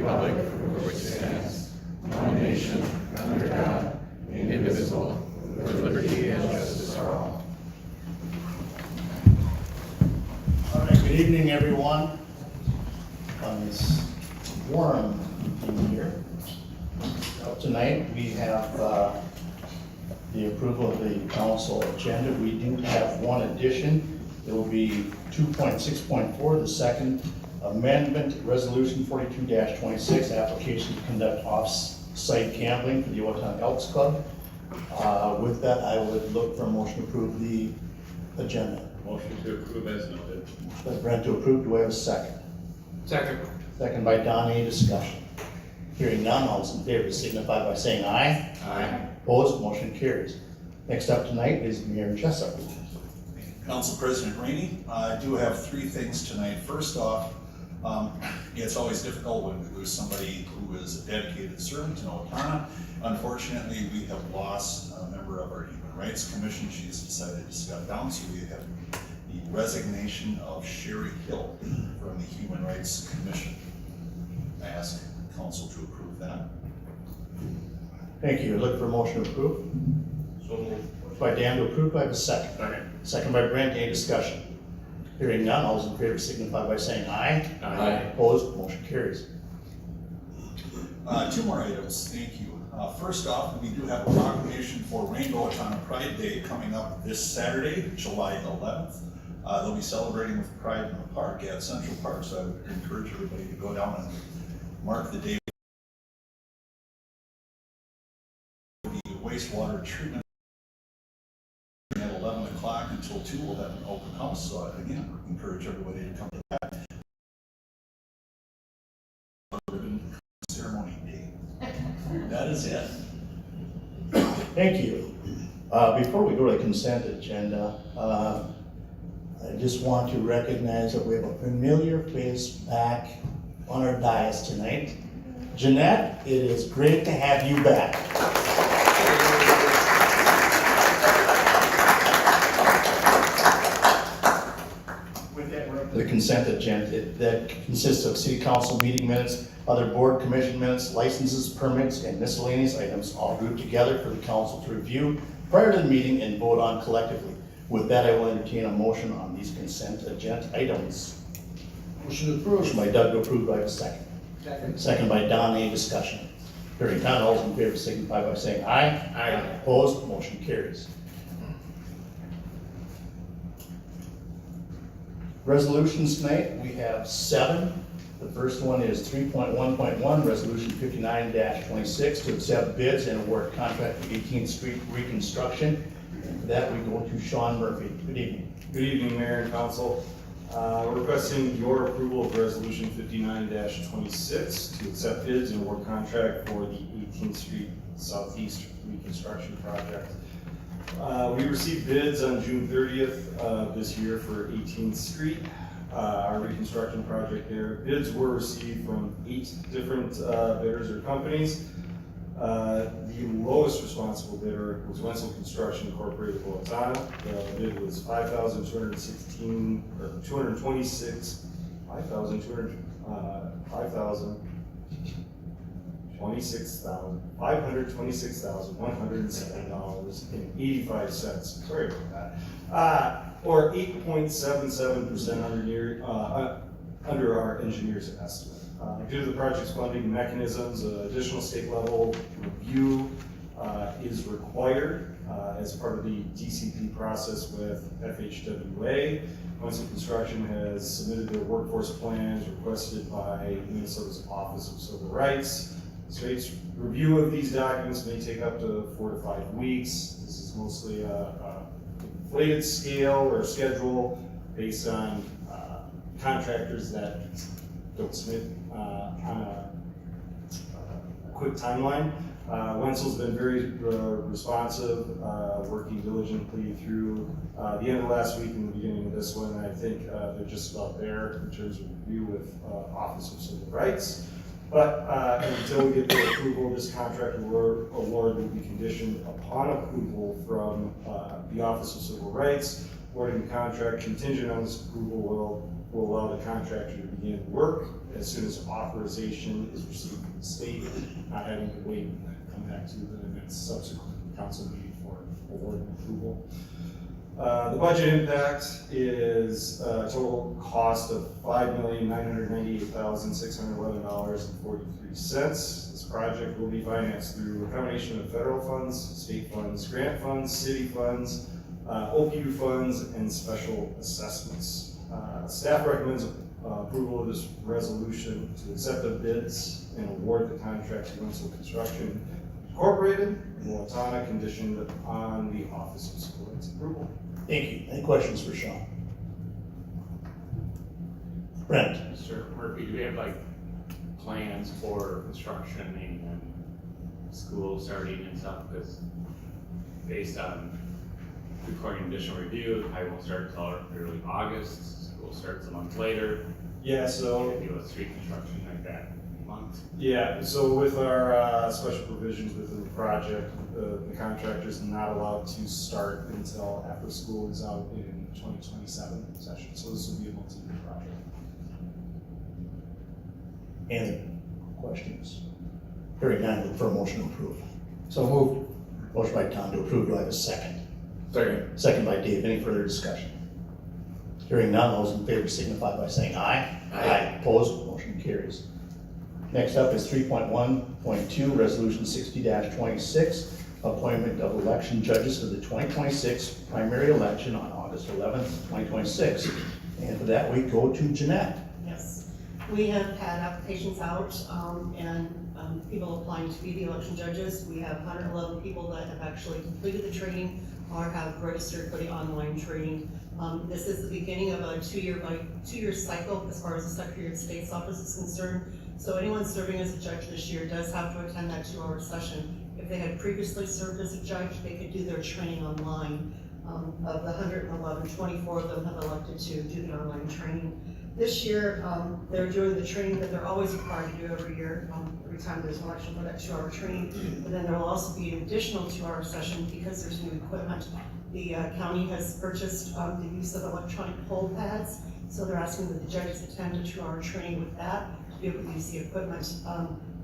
republic for which it stands, one nation, under God, indivisible, with liberty and justice for all. All right, good evening, everyone. On this warm evening here. Tonight we have the approval of the council agenda. We do have one addition. It will be 2.6.4, the second amendment, resolution 42-26, application to conduct off-site gambling for the Owatonna Elks Club. With that, I would look for a motion to approve the agenda. Motion to approve as noted. By Brent to approve. Do I have a second? Second. Second by Don. Any discussion? Hearing none, all those in favor signify by saying aye. Aye. Opposed, motion carries. Next up tonight is Mayor Jessup. Council President Rainey, I do have three things tonight. First off, it's always difficult when we lose somebody who is a dedicated servant in Owatonna. Unfortunately, we have lost a member of our Human Rights Commission. She's decided to step down, so we have the resignation of Sherry Hill from the Human Rights Commission. I ask council to approve that. Thank you. Look for a motion to approve. So moved. By Dan to approve. Do I have a second? Second. Second by Brent. Any discussion? Hearing none, all those in favor signify by saying aye. Aye. Opposed, motion carries. Two more items, thank you. First off, we do have a proclamation for Rainbow Owatonna Pride Day coming up this Saturday, July 11th. They'll be celebrating with Pride in the Park at Central Park, so I would encourage everybody to go down and mark the day. The wastewater treatment at 11 o'clock until 2, we'll have an open house, so again, encourage everybody to come to that. Ribbon ceremony day. That is it. Thank you. Before we go to the consent agenda, I just want to recognize that we have a familiar face back on our dais tonight. Jeanette, it is great to have you back. With that, we're up to the consent agenda. That consists of city council meeting minutes, other board commission minutes, licenses, permits, and miscellaneous items, all grouped together for the council to review prior to the meeting and vote on collectively. With that, I will entertain a motion on these consent agenda items. Motion approved. Motion by Doug to approve. Do I have a second? Second. Second by Don. Any discussion? Hearing none, all those in favor signify by saying aye. Aye. Opposed, motion carries. Resolutions tonight, we have 7. The first one is 3.1.1, Resolution 59-26, to accept bids and award contract for 18th Street Reconstruction. And for that, we go to Sean Murphy. Good evening. Good evening, Mayor and Council. We're requesting your approval of Resolution 59-26 to accept bids and award contract for the 18th Street Southeast Reconstruction Project. We received bids on June 30th of this year for 18th Street, our reconstruction project there. Bids were received from 8 different bidders or companies. The lowest responsible bidder was Wenzel Construction Incorporated of Owatonna. The bid was $5,226,526,107. Sorry about that. Or 8.77% under our engineer's estimate. Due to the project's funding mechanisms, additional state level review is required as part of the DCP process with FHWA. Wenzel Construction has submitted their workforce plans requested by Minnesota's Office of Civil Rights. The state's review of these documents may take up to 4 to 5 weeks. This is mostly a inflated scale or schedule based on contractors that don't submit on a quick timeline. Wenzel's been very responsive, working diligently through the end of last week and the beginning of this one. And I think they're just about there in terms of review with Office of Civil Rights. But until we get the approval, this contract award will be conditioned upon approval from the Office of Civil Rights. Awarding the contract contingent on this approval will will allow the contractor to begin work as soon as authorization is received from the state, not having to wait and then come back to the next subsequent council meeting for award and approval. The budget impact is a total cost of $5,998,611.43. This project will be financed through a combination of federal funds, state funds, grant funds, city funds, OPU funds, and special assessments. Staff recommends approval of this resolution to accept the bids and award the contract to Reconstruction Incorporated in Owatonna, conditioned on the Office of School Rights approval. Thank you. Any questions for Sean? Brent? Mr. Murphy, do we have like plans for construction and school starting and stuff? Because based on recording additional review, I won't start until early August. School starts a month later. Yeah, so Maybe with street construction like that month. Yeah, so with our special provisions within the project, the contractor is not allowed to start until after school is out in 2027 session. So this will be a multi-year project. Any questions? Hearing none, look for a motion to approve. So moved. Motion by Tom to approve, do I have a second? Second. Second by Dave, any further discussion? Hearing none, those in favor signify by saying aye. Aye. Opposed, motion carries. Next up is 3.1.2, Resolution 60-26, appointment of election judges for the 2026 primary election on August 11th, 2026. And for that, we go to Jeanette. Yes, we have had applications out, and people applying to be the election judges. We have 111 people that have actually completed the training or have registered for the online training. This is the beginning of a two-year cycle as far as the Secretary of State's office is concerned. So anyone serving as a judge this year does have to attend that 2-hour session. If they had previously served as a judge, they could do their training online. Of the 111, 24 of them have elected to do the online training. This year, they're doing the training that they're always required to do every year, every time there's an election for that 2-hour training. But then there will also be an additional 2-hour session because there's new equipment. The county has purchased the use of electronic poll pads, so they're asking that the judges attend a 2-hour training with that to be able to use the equipment.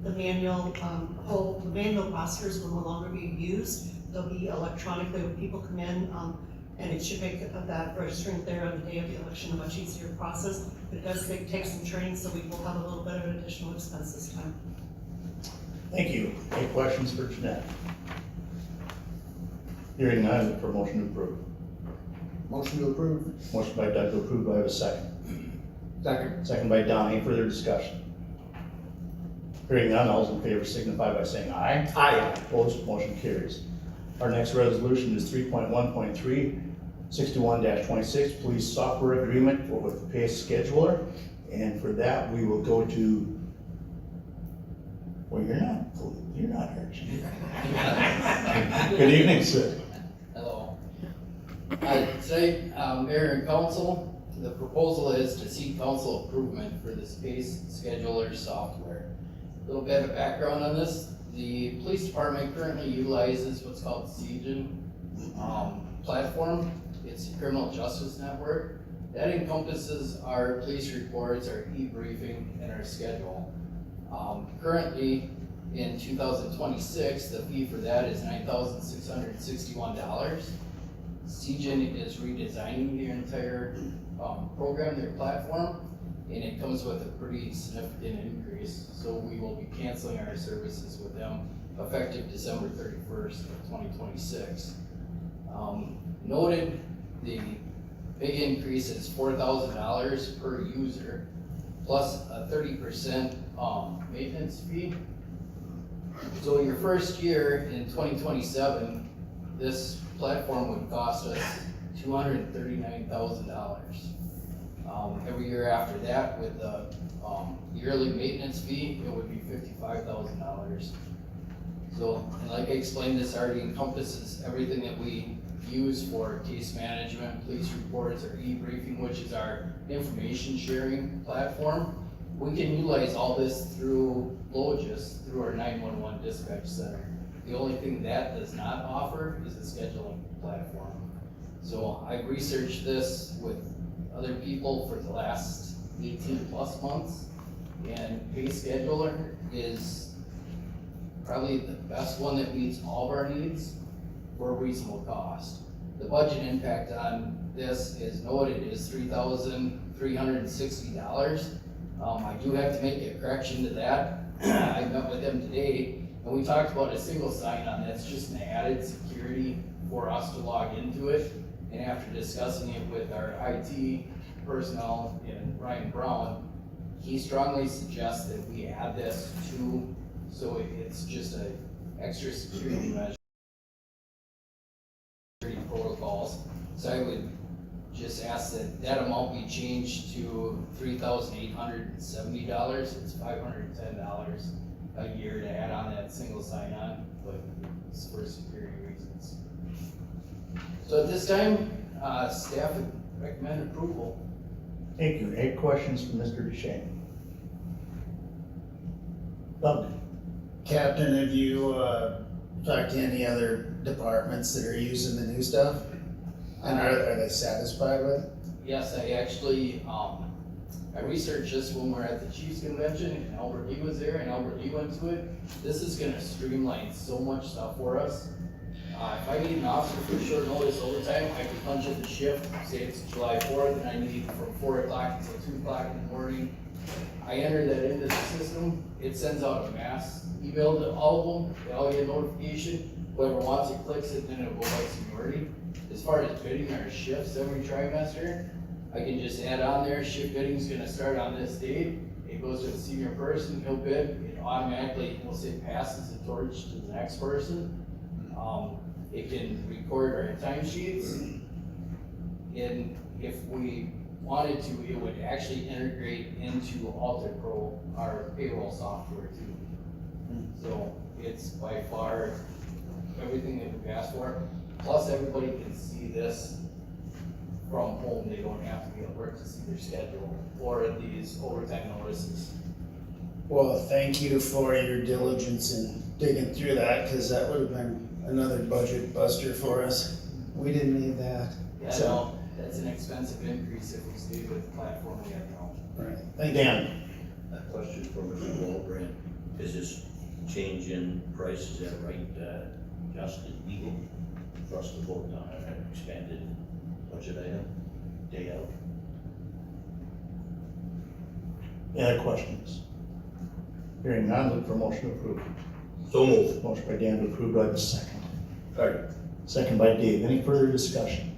The manual rosters will no longer be used. They'll be electronically when people come in, and it should make that registering there on the day of the election a much easier process. But it does take some training, so we will have a little bit of an additional expense this time. Thank you. Any questions for Jeanette? Hearing none, look for a motion to approve. Motion to approve. Motion by Doug to approve, do I have a second? Second. Second by Don, any further discussion? Hearing none, all those in favor signify by saying aye. Aye. Opposed, motion carries. Our next resolution is 3.1.3, 61-26, police software agreement with the pay scheduler. And for that, we will go to, well, you're not Archie. Good evening, sir. Hello. Today, Mayor and Council, the proposal is to seek council approval for this PACE scheduler software. A little bit of background on this. The police department currently utilizes what's called CGN platform. It's a criminal justice network. That encompasses our police reports, our e-briefing, and our schedule. Currently, in 2026, the fee for that is $9,661. CGN is redesigning their entire program, their platform, and it comes with a pretty significant increase. So we will be canceling our services with them effective December 31st of 2026. Noted, the big increase is $4,000 per user, plus a 30% maintenance fee. So your first year in 2027, this platform would cost us $239,000. Every year after that, with the yearly maintenance fee, it would be $55,000. So, and like I explained, this already encompasses everything that we use for case management, police reports, or e-briefing, which is our information sharing platform. We can utilize all this through Logis, through our 911 dispatch center. The only thing that does not offer is the scheduling platform. So I researched this with other people for the last 18 plus months. And pay scheduler is probably the best one that meets all of our needs for a reasonable cost. The budget impact on this is noted is $3,360. I do have to make a correction to that. I met with them today and we talked about a single sign-on. That's just an added security for us to log into it. And after discussing it with our IT personnel and Ryan Brown, he strongly suggests that we add this to, so it's just a extra security measure. Protocols. So I would just ask that that amount be changed to $3,870. It's $510 a year to add on that single sign-on, but it's for security reasons. So at this time, staff would recommend approval. Thank you. Any questions for Mr. Duchesne? Doug? Captain, have you talked to any other departments that are using the new stuff? And are they satisfied with it? Yes, I actually, I researched this when we were at the Chiefs Convention and Albert Lee was there and Albert Lee went to it. This is gonna streamline so much stuff for us. If I need an officer for short notice overtime, I can punch in the shift, say it's July 4th and I need from 4 o'clock until 2 o'clock in the morning. I enter that into the system, it sends out a mass email to all of them, they all get a notification. Whoever wants it clicks it, then it'll go by seniority. As far as bidding our shifts every trimester, I can just add on there, shift bidding's gonna start on this date. It goes to a senior person, he'll bid, it automatically, we'll say passes the torch to the next person. It can record our timesheets. And if we wanted to, it would actually integrate into Alter Pro, our payroll software too. So it's by far everything that we've asked for. Plus everybody can see this from home. They don't have to be at work to see their schedule or these overtime notices. Well, thank you for your diligence in digging through that, because that would have been another budget buster for us. We didn't need that. Yeah, So- no, that's an expensive increase if we stay with the platform we have now. Right, thank you. Dan? A question for Mr. Wallbrand. Is this change in price, is that right, just legal for us to vote on an expanded budget item, day out? Any other questions? Hearing none, look for motion to approve. So moved. Motion by Dan to approve, do I have a second? Second. Second by Dave. Any further discussion?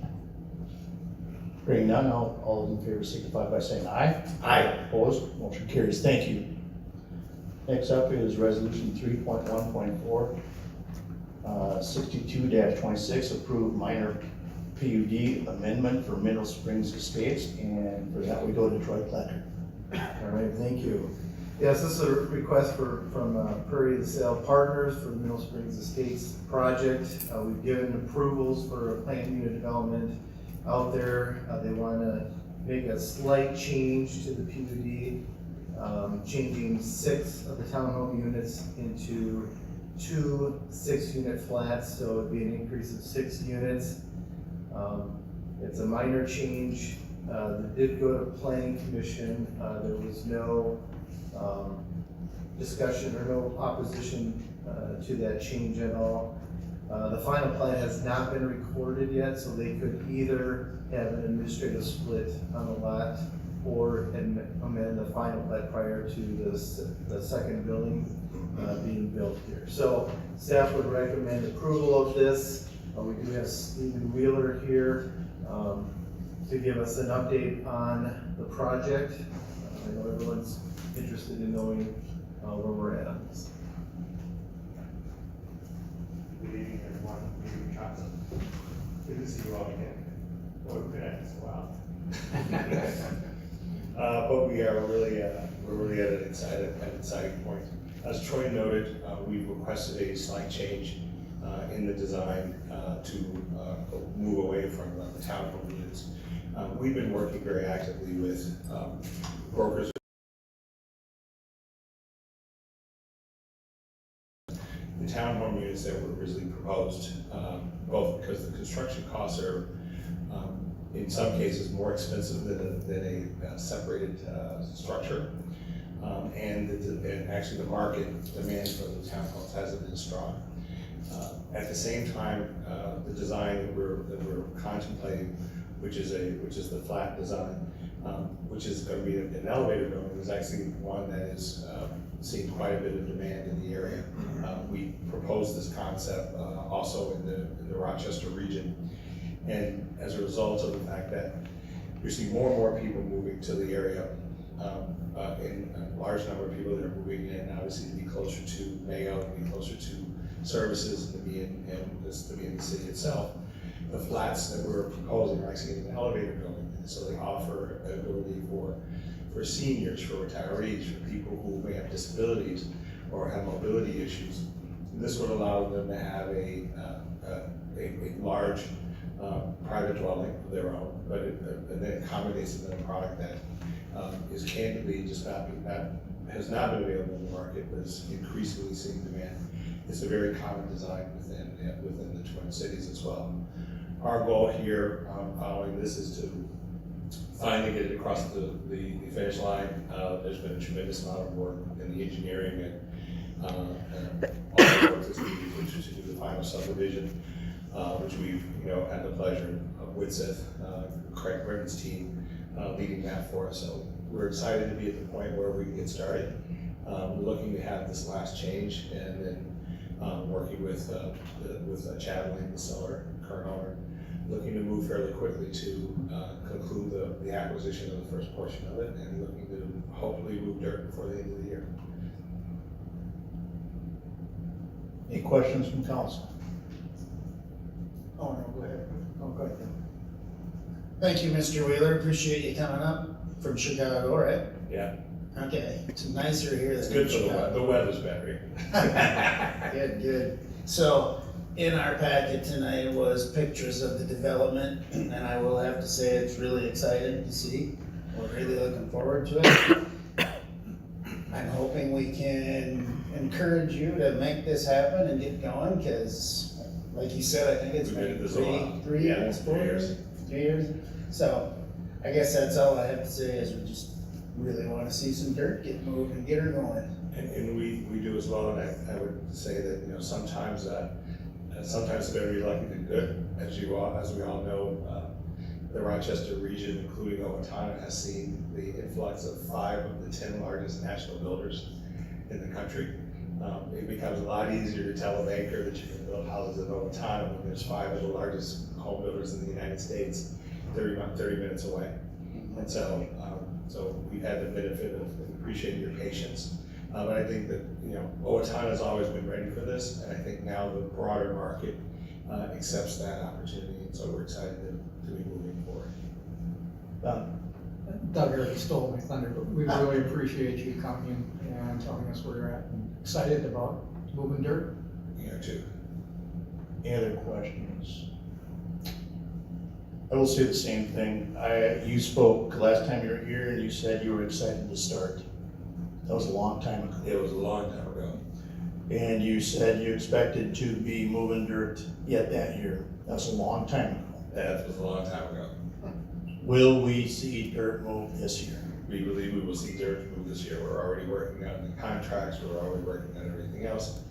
Hearing none, all those in favor signify by saying aye. Aye. Opposed? Motion carries. Thank you. Next up is resolution 3.1.4, 62-26, approve minor PUD amendment for Middle Springs Estates, and for that we go to Troy Plecker. All right, thank you. Yes, this is a request from Prairie to Sale Partners for the Middle Springs Estates project. We've given approvals for a plant unit development out there. They want to make a slight change to the PUD, changing 6 of the townhome units into 2 6-unit flats, so it'd be an increase of 6 units. It's a minor change. That did go to planning commission. There was no discussion or no opposition to that change at all. The final plan has not been recorded yet, so they could either have an administrative split on the lot or amend the final plat prior to the second building being built here. So staff would recommend approval of this. We do have Stephen Wheeler here to give us an update on the project. I know everyone's interested in knowing where we're at on this. Good evening, everyone. Good evening, Council. Good to see you all again. Oh, it's been a while. But we're really at an exciting point. As Troy noted, we've requested a slight change in the design to move away from the townhome units. We've been working very actively with brokers. The townhome units that were originally proposed, both because the construction costs are in some cases more expensive than a separated structure. And actually the market demand for the townhomes hasn't been strong. At the same time, the design that we're contemplating, which is the flat design, which is going to be an elevator building, is actually one that is seeing quite a bit of demand in the area. We proposed this concept also in the Rochester region, and as a result of the fact that we see more and more people moving to the area, and a large number of people that are moving in, obviously to be closer to Mayo, to be closer to services, and to be in the city itself. The flats that we're proposing are actually in an elevator building, and so they offer an ability for seniors, for retirees, for people who may have disabilities or have mobility issues. And this would allow them to have a large private dwelling of their own, but it accommodates them in a product that is candidly has not been available in the market, but is increasingly seeing demand. It's a very common design within the Twin Cities as well. Our goal here, following this, is to finally get it across the finish line. There's been a tremendous amount of work in the engineering and all the work that's needed to do the final subdivision, which we've had the pleasure of Whitseth, Craig Britton's team, leading that for us. So we're excited to be at the point where we can get started. We're looking to have this last change, and then working with Chatelaine, the seller, current owner, looking to move fairly quickly to conclude the acquisition of the first portion of it, and looking to hopefully move dirt before the end of the year. Any questions from council? Oh, no, go ahead. Oh, go ahead. Thank you, Mr. Wheeler, appreciate you coming up from Chicago, right? Yeah, Okay, it's nicer here it's than good in for Chicago. the weather's better here. Good, good. So, in our packet tonight was pictures of the development, and I will have to say it's really exciting to see. We're really looking forward to it. I'm hoping we can encourage you to make this happen and get going, because like you said, I think it's We've been at been this a while. three years, 4 years, 3 years. So, I guess that's all I have to say, is we just really wanna see some dirt get moved and get her going. And we do as well, and I would say that, sometimes it's better to be lucky than good. As we all know, the Rochester region, including Owatonna, has seen the influx of 5 of the 10 largest national builders in the country. It becomes a lot easier to tell a banker that you can build houses in Owatonna when there's 5 of the largest home builders in the United States, 30 minutes away. And so we've had the benefit of appreciating your patience. But I think that, Owatonna has always been ready for this, and I think now the broader market accepts that opportunity, and so we're excited to be moving forward. Doug already stole my thunder, but we really appreciate you coming and telling us where you're at, and excited about moving dirt. Too. Any other questions? I will say the same thing. You spoke last time you were here, and you said you were excited to start. That was a long time ago. It was a long time ago. And you said you expected to be moving dirt yet that year. That's a long time ago. That was a long time ago. Will we see dirt move this year? We believe we will see dirt move this year. We're already working on the contracts, we're already working on everything else.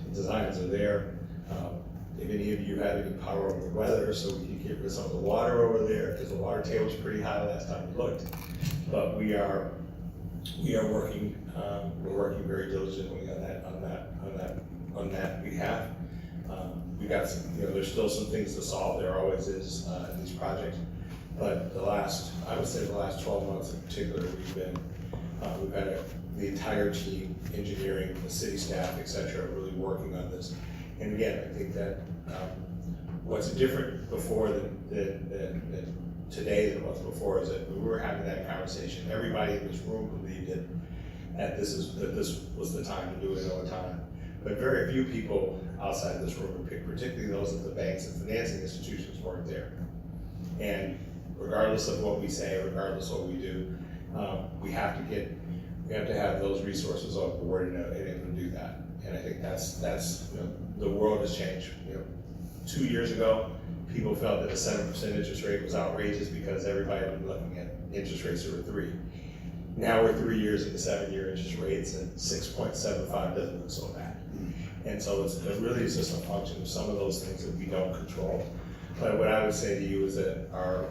The designs are there. If any of you have any power over the weather, so we can get rid of some of the water over there, because the water table was pretty high last time we looked. But we are working, we're working very diligently on that behalf. We got some, there's still some things to solve. There always is in these projects. But I would say the last 12 months in particular, we've had the entire team, engineering, the city staff, et cetera, really working on this. And again, I think that what's different before than today than it was before is that when we were having that conversation, everybody in this room believed it, that this was the time to do it in Owatonna. But very few people outside this room, particularly those at the banks and financing institutions, weren't there. And regardless of what we say, regardless of what we do, we have to have those resources on board and able to do that. And I think that's the world has changed. 2 years ago, people felt that a 7% interest rate was outrageous because everybody had been looking at interest rates that were 3. Now we're 3 years into 7-year interest rates, and 6.75 doesn't look so bad. And so it really is just a function of some of those things that we don't control. But what I would say to you is that our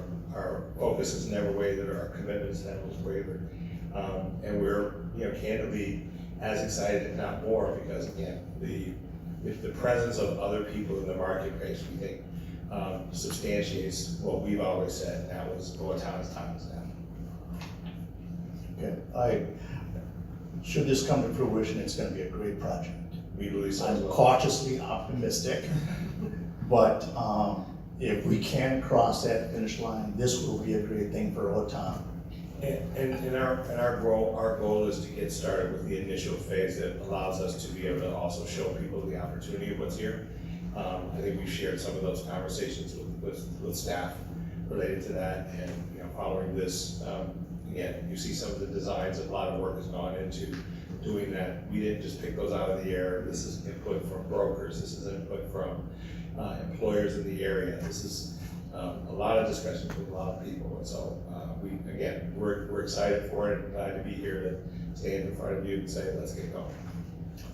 focus has never wavered, our commitment has never wavered. And we're, candidly as excited, if not more, because again, the presence of other people in the marketplace, we think, substantiates what we've always said, and that was Owatonna's time is now. Okay, should this come to fruition, it's gonna be a great project. We believe so as I'm well. cautiously optimistic, but if we can cross that finish line, this will be a great thing for Owatonna. And our goal is to get started with the initial phase that allows us to be able to also show people the opportunity of what's here. I think we've shared some of those conversations with staff related to that, and following this, again, you see some of the designs, a lot of work has gone into doing that. We didn't just pick those out of the air. This is input from brokers. This is input from employers in the area. This is a lot of discussions with a lot of people, and so we're excited for it. Glad to be here to stand in front of you and say, let's get going.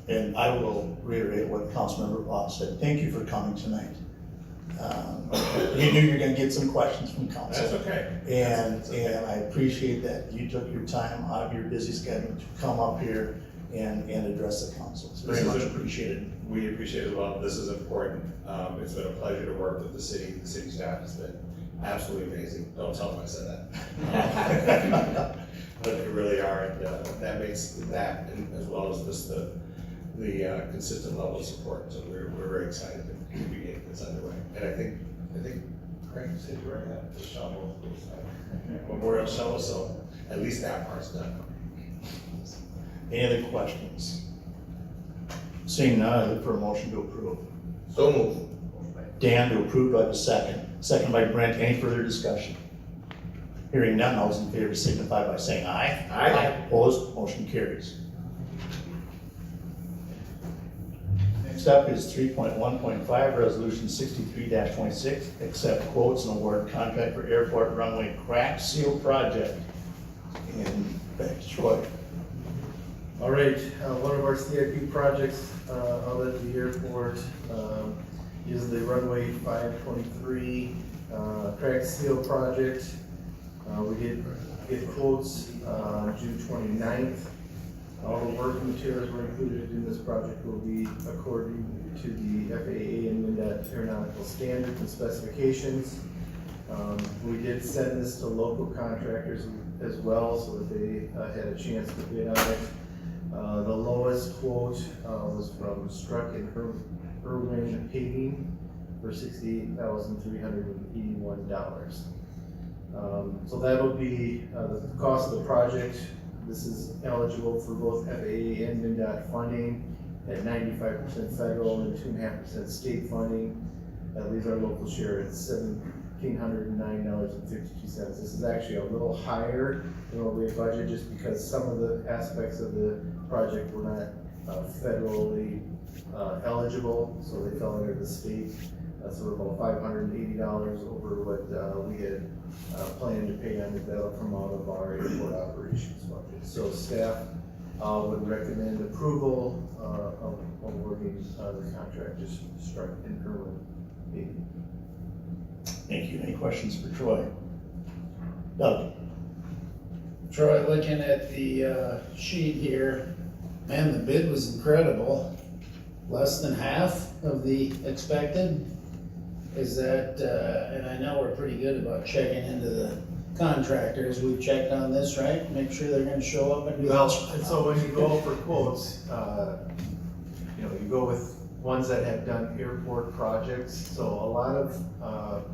And I will reiterate what Councilmember Voss said. Thank you for coming tonight. You knew you were gonna get some questions from council. That's okay. And That's okay. I appreciate that you took your time out of your busy schedule to come up here and address the council. It's very much appreciated. We appreciate it a lot. This is important. It's been a pleasure to work with the city staff has been absolutely amazing. Don't tell them I said that. But they really are, and that makes that, and as well as just the consistent level of support. So we're very excited to be getting this underway. And I think Craig said you already have the shovel, memorial shovel, so at least that part's done. Any other questions? Seeing none, I look for a motion to approve. So move. Dan to approve, do I have a second? Second by Brent, any further discussion? Hearing none, all those in favor signify by saying aye. Aye. Opposed, motion carries. Next up is 3.1.5, Resolution 63-26, accept quotes and award contract for airport runway crack seal project. And back to Troy. All right, one of our CIP projects out at the airport is the runway 523 crack seal project. We did get quotes June 29th. All the work materials were included in this project will be according to the FAA and MnDOT aeronautical standards and specifications. We did send this to local contractors as well, so that they had a chance to bid on it. The lowest quote was from Struck and Irwin Paving for $68,381. So that'll be the cost of the project. This is eligible for both FAA and MnDOT funding at 95% federal and 2.5% state funding. That leaves our local share at $1,709.52. This is actually a little higher than what we had budgeted, just because some of the aspects of the project were not federally eligible, so they fell under the state. So we're about $580 over what we had planned to pay on it. That'll come out of our airport operations budget. So staff would recommend approval of awarding the contract to Struck and Irwin. Thank you. Any questions for Troy? Doug? Troy, looking at the sheet here, man, the bid was incredible. Less than half of the expected. Is that, and I know we're pretty good about checking into the contractors. We've checked on this, right? Make sure they're gonna show up and do Well, that. and so when you go for quotes, you go with ones that have done airport projects. So a lot of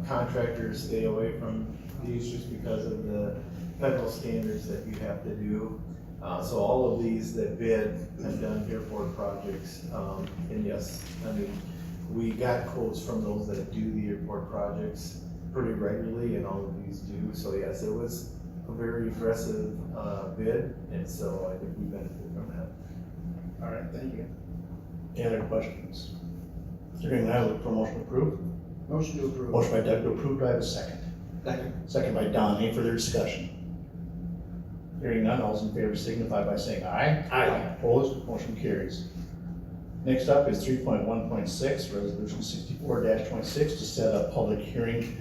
contractors stay away from these just because of the federal standards that you have to do. So all of these that bid have done airport projects. And yes, I mean, we got quotes from those that do the airport projects pretty regularly, and all of these do. So yes, it was a very aggressive bid, and so I think we benefited from that. All right, thank you. Any other questions? Hearing none, I look for motion approved. Motion to approve. Motion by Doug to approve, do I have a second? Second. Second by Don, any further discussion? Hearing none, all those in favor signify by saying aye. Aye. Opposed, motion carries. Next up is 3.1.6, resolution 64-26 to set a public hearing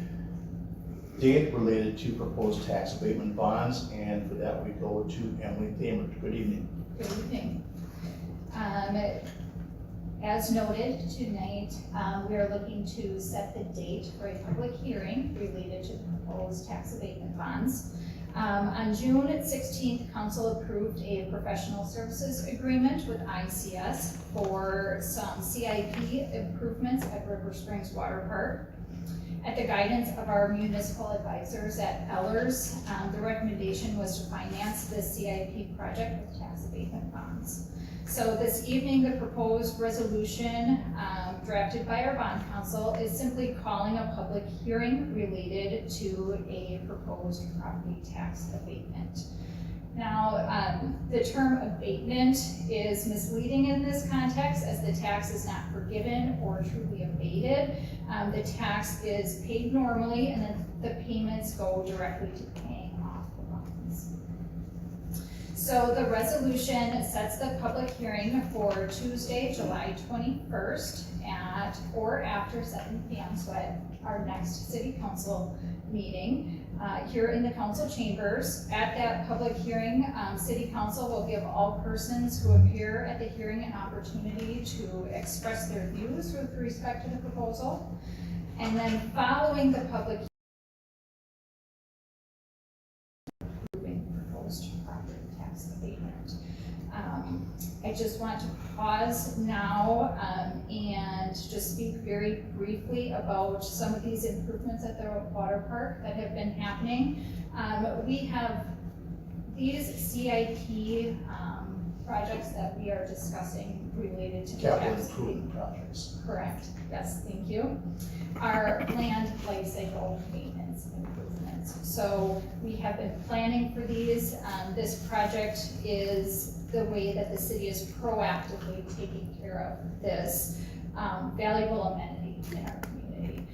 date related to proposed tax abatement bonds, and for that we go to Emily Thamer. Good evening. Good evening. As noted tonight, we are looking to set the date for a public hearing related to the proposed tax abatement bonds. On June 16th, Council approved a professional services agreement with ICS for some CIP improvements at River Springs Water Park. At the guidance of our municipal advisors at Ellers, the recommendation was to finance the CIP project with tax abatement bonds. So this evening, the proposed resolution drafted by our bond counsel is simply calling a public hearing related to a proposed property tax abatement. Now, the term abatement is misleading in this context, as the tax is not forgiven or truly abated. The tax is paid normally, and then the payments go directly to paying off the bonds. So the resolution sets the public hearing for Tuesday, July 21st at or after 7 p.m. So at our next city council meeting here in the council chambers. At that public hearing, city council will give all persons who appear at the hearing an opportunity to express their views with respect to the proposal. And then following the public approving proposed property tax abatement. I just want to pause now and just speak very briefly about some of these improvements at the water park that have been happening. We have these CIP projects that we are discussing related to the Capital tax improvement projects. Correct, yes, thank you. Our land life cycle maintenance improvements. So we have been planning for these. This project is the way that the city is proactively taking care of this valuable amenity in our community.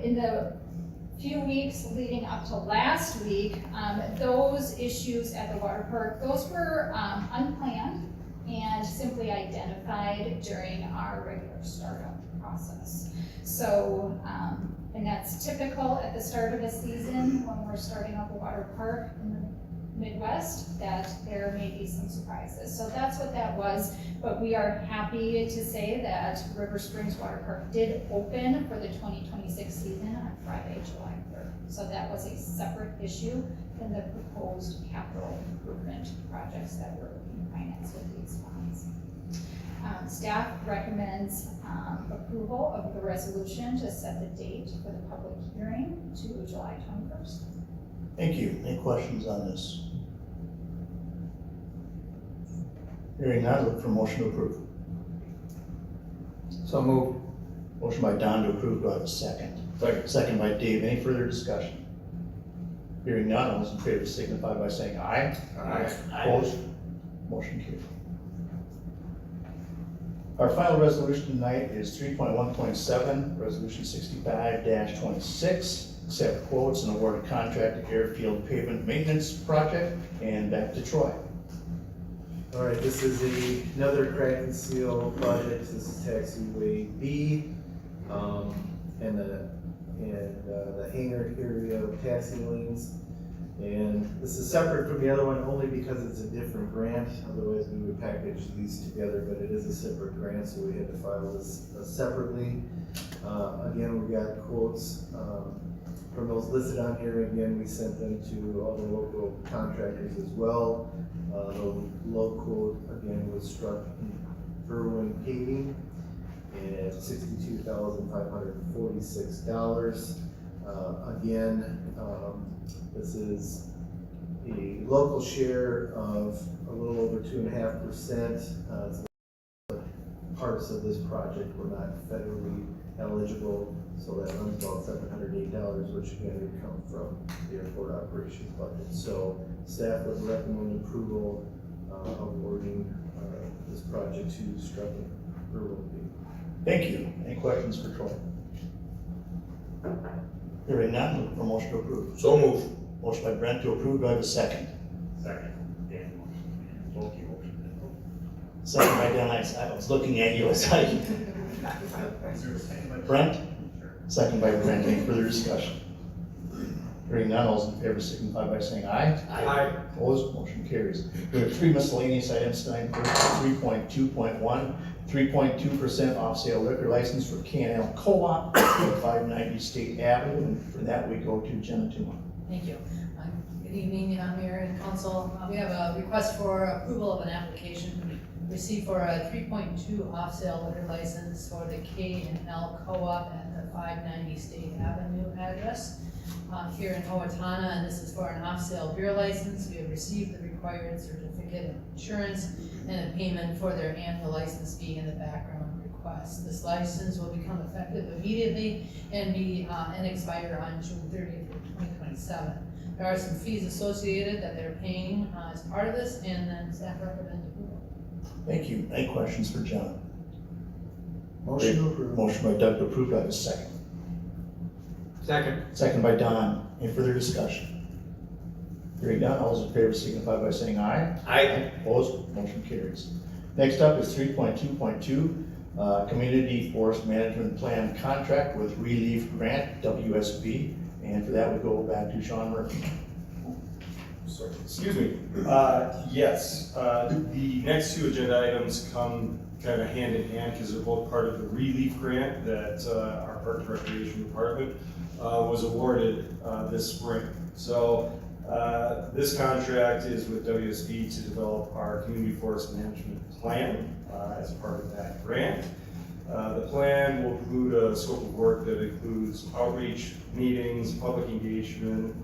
In the few weeks leading up to last week, those issues at the water park, those were unplanned and simply identified during our regular startup process. So, and that's typical at the start of a season when we're starting up a water park in the Midwest, that there may be some surprises. So that's what that was, but we are happy to say that River Springs Water Park did open for the 2026 season on Friday, July 3rd. So that was a separate issue than the proposed capital improvement projects that we're looking to finance with these funds. Staff recommends approval of the resolution to set the date for the public hearing to July 21st. Thank you. Any questions on this? Hearing none, look for motion to approve. So moved. Motion by Don to approve, do I have a second? Second. Second by Dave, any further discussion? Hearing none, all those in favor signify by saying aye. Aye. Opposed? Motion carried. Our final resolution tonight is 3.1.7, resolution 65-26. Accept quotes and award a contract to airfield pavement maintenance project, and back to Troy. All right, this is another crack and seal project. This is taxiway B, and the hangar area of taxi lanes. And this is separate from the other one only because it's a different grant. Otherwise, we would package these together, but it is a separate grant, so we had to file this separately. Again, we got quotes from those listed on here. Again, we sent them to all the local contractors as well. The low quote again was struck in Irwin Paving at $62,546. Again, this is a local share of a little over 2.5%. Parts of this project were not federally eligible, so that runs about $708, which again would come from the airport operations budget. So staff would recommend approval awarding this project to Struck Irwin. Thank you. Any questions for Troy? Hearing none, look for motion to approve. So move. Motion by Brent to approve, do I have a second? Second. Dan. Bulky motion. Second by Dan, I was looking at you as I. Brent? Second by Brent, any further discussion? Hearing none, all those in favor signify by saying aye. Aye. Opposed, motion carries. We have three miscellaneous items tonight. First, 3.2.1, 3.2% off-sale liquor license for K&L Co-op at 590 State Avenue, and for that, we go to Jenna Tuma. Thank you. Good evening, Mayor and Council. We have a request for approval of an application received for a 3.2 off-sale liquor license for the K&L Co-op at the 590 State Avenue address here in Owatonna, and this is for an off-sale beer license. We have received the required certificate of insurance and a payment for their annual license fee in the background request. This license will become effective immediately and expire on June 30th of 2027. There are some fees associated that they're paying as part of this, and then staff recommends approval. Thank you. Any questions for Jenna? Motion to approve. Motion by Doug to approve, do I have a second? Second. Second by Don, any further discussion? Hearing none, all those in favor signify by saying aye. Aye. Opposed, motion carries. Next up is 3.2.2, Community Forest Management Plan Contract with Relief Grant, WSB, and for that we go back to Sean Murphy. Sorry, excuse me. Yes, the next two agenda items come kind of hand in hand because they're both part of the relief grant that our Park and Recreation Department was awarded this spring. So this contract is with WSB to develop our community forest management plan as part of that grant. The plan will include a scope of work that includes outreach, meetings, public engagement,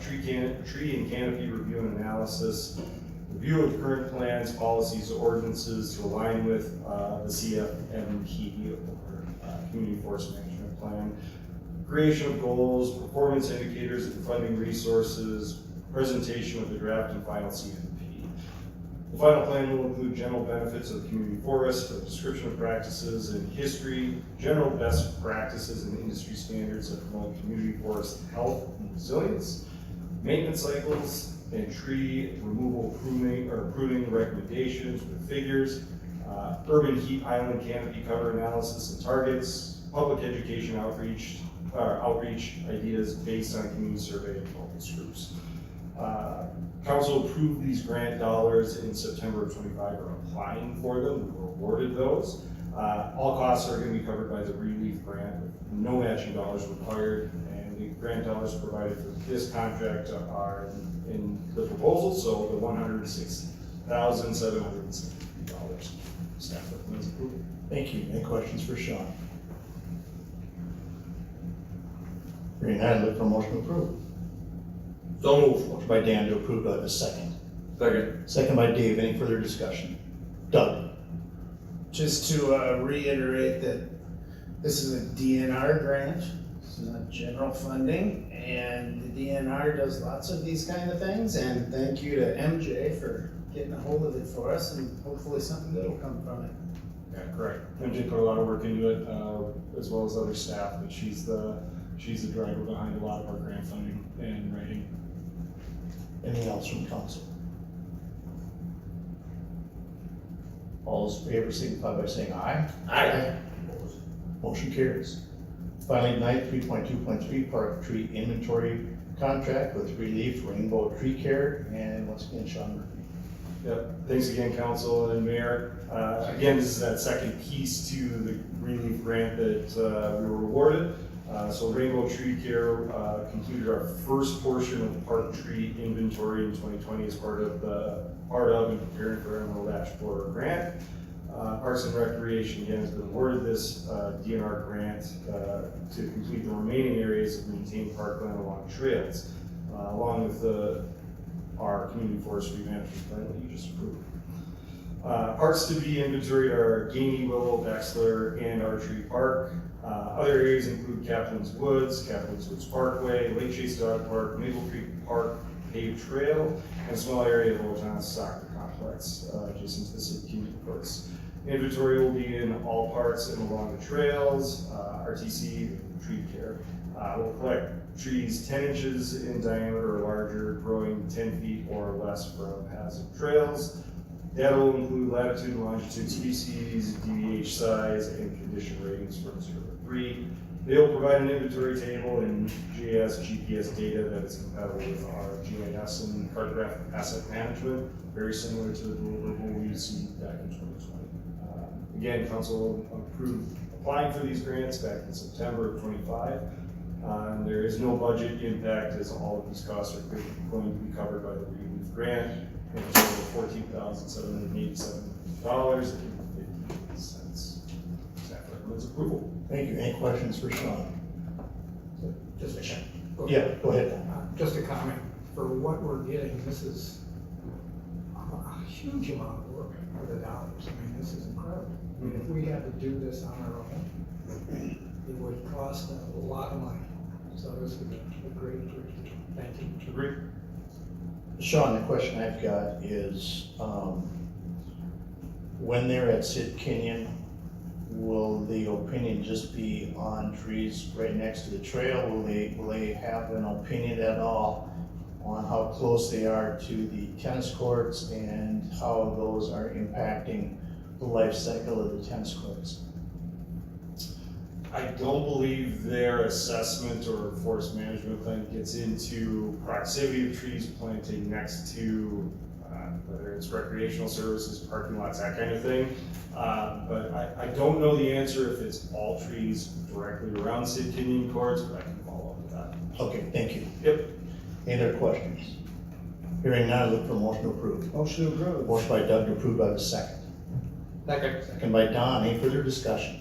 tree and canopy review and analysis, review of current plans, policies, ordinances to align with the CFMP or Community Forest Management Plan, creation of goals, performance indicators and funding resources, presentation of the draft and final CFP. The final plan will include general benefits of the community forest, a description of practices and history, general best practices and industry standards that promote community forest health and resilience, maintenance cycles, and tree removal pruning recommendations with figures, urban heat island canopy cover analysis and targets, public education outreach ideas based on community survey and focus groups. Council approved these grant dollars in September of 25 or applying for them. We were awarded those. All costs are going to be covered by the relief grant with no matching dollars required, and the grant dollars provided for this contract are in the proposal, so the $106,760. Staff recommends approval. Thank you. Any questions for Sean? Hearing none, look for motion to approve. So move. Motion by Dan to approve, do I have a second? Second. Second by Dave, any further discussion? Doug? Just to reiterate that this is a DNR grant, it's not general funding, and the DNR does lots of these kind of things, and thank you to MJ for getting a hold of it for us, and hopefully something good will come from it. Yeah, correct. MJ put a lot of work into it, as well as other staff, but she's the driver behind a lot of our grant funding and writing. Anything else from council? All those in favor signify by saying aye. Aye. Opposed? Motion carries. Finally, tonight, 3.2.3 Park Tree Inventory Contract with Relief Rainbow Tree Care, and once again, Sean Murphy. Yep, thanks again, council and mayor. Again, this is that second piece to the relief grant that we were awarded. So Rainbow Tree Care completed our first portion of the park tree inventory in 2020 as part of and preparing for Emerald Ash Borer grant. Parks and Recreation again has been awarded this DNR grant to complete the remaining areas of maintained parkland along trails, along with our community forestry management plan that you just approved. Parks to be inventoried are Gamey, Willow, Bexler, and Archery Park. Other areas include Kaplan's Woods Parkway, Lake Chase Dog Park, Maple Creek Park paved trail, and a small area of Owatonna Soccer Complex adjacent to the city community courts. Inventory will be in all parks and along the trails. RTC, tree care, will collect trees 10 inches in diameter or larger, growing 10 feet or less from paths and trails. Data will include latitude and longitude, species, DBH size, and condition ratings from 0 to 3. They'll provide an inventory table and GIS, GPS data that is compatible with our GIS and cartographic asset management, very similar to the deliverable we received back in 2020. Again, council approved applying for these grants back in September of 25. There is no budget impact as all of these costs are going to be covered by the relief grant, and a total of $14,787.58. Staff recommends approval. Thank you. Any questions for Sean? Just a check. Yeah, go ahead. Just a comment, for what we're getting, this is a huge amount of work for the dollars. I mean, this is incredible. I mean, if we had to do this on our own, it would cost a lot of money. So this is a great, thank you. Agreed. Sean, the question I've got is, when they're at Sid Canyon, will the opinion just be on trees right next to the trail? Will they have an opinion at all on how close they are to the tennis courts and how those are impacting the life cycle of the tennis courts? I don't believe their assessment or forest management plan gets into proximity of trees planting next to whether it's recreational services, parking lots, that kind of thing. But I don't know the answer if it's all trees directly around Sid Canyon courts, but I can follow up with that. Okay, thank you. Yep. Any other questions? Hearing none, I look for a motion to approve. Motion to approve. Motion by Doug to approve by the second. Second by Don. Any further discussion?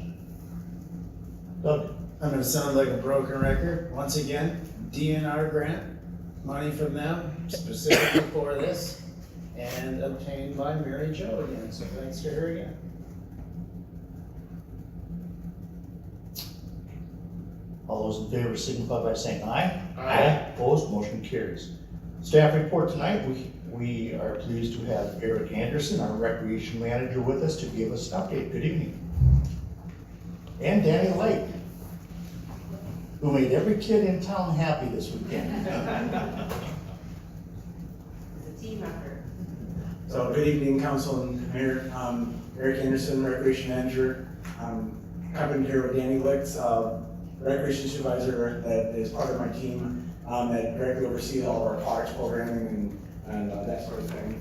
Doug? I'm gonna sound like a broken record. Once again, DNR grant, money from them specifically for this, and obtained by Mary Jo again, so thanks to her again. All those in favor signify by saying aye. Aye. Opposed, motion carries. Staff report tonight, we are pleased to have Eric Anderson, our recreation manager, with us to give us an update. Good evening. And Danny Light, who made every kid in town happy this weekend. It's a team effort. So good evening, Council and Mayor. Eric Anderson, Recreation Manager. Accompanied here with Danny Licht, Recreation Supervisor that is part of my team that directly oversees all of our parks programming and that sort of thing.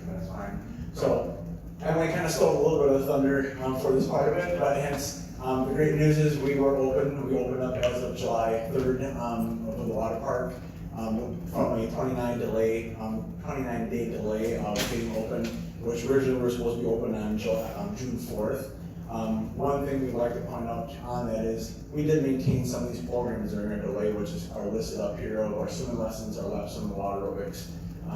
That's fine. So Emily kind of stole a little bit of thunder for this part of it, but hence the great news is we were open. We opened up as of July 3rd of the water park from a 29-day delay of being open, which originally we were supposed to be open on June 4th. One thing we'd like to point out on that is we did maintain some of these programs during our delay, which are listed up here, our swimming lessons, our lap swim, and water aerobics.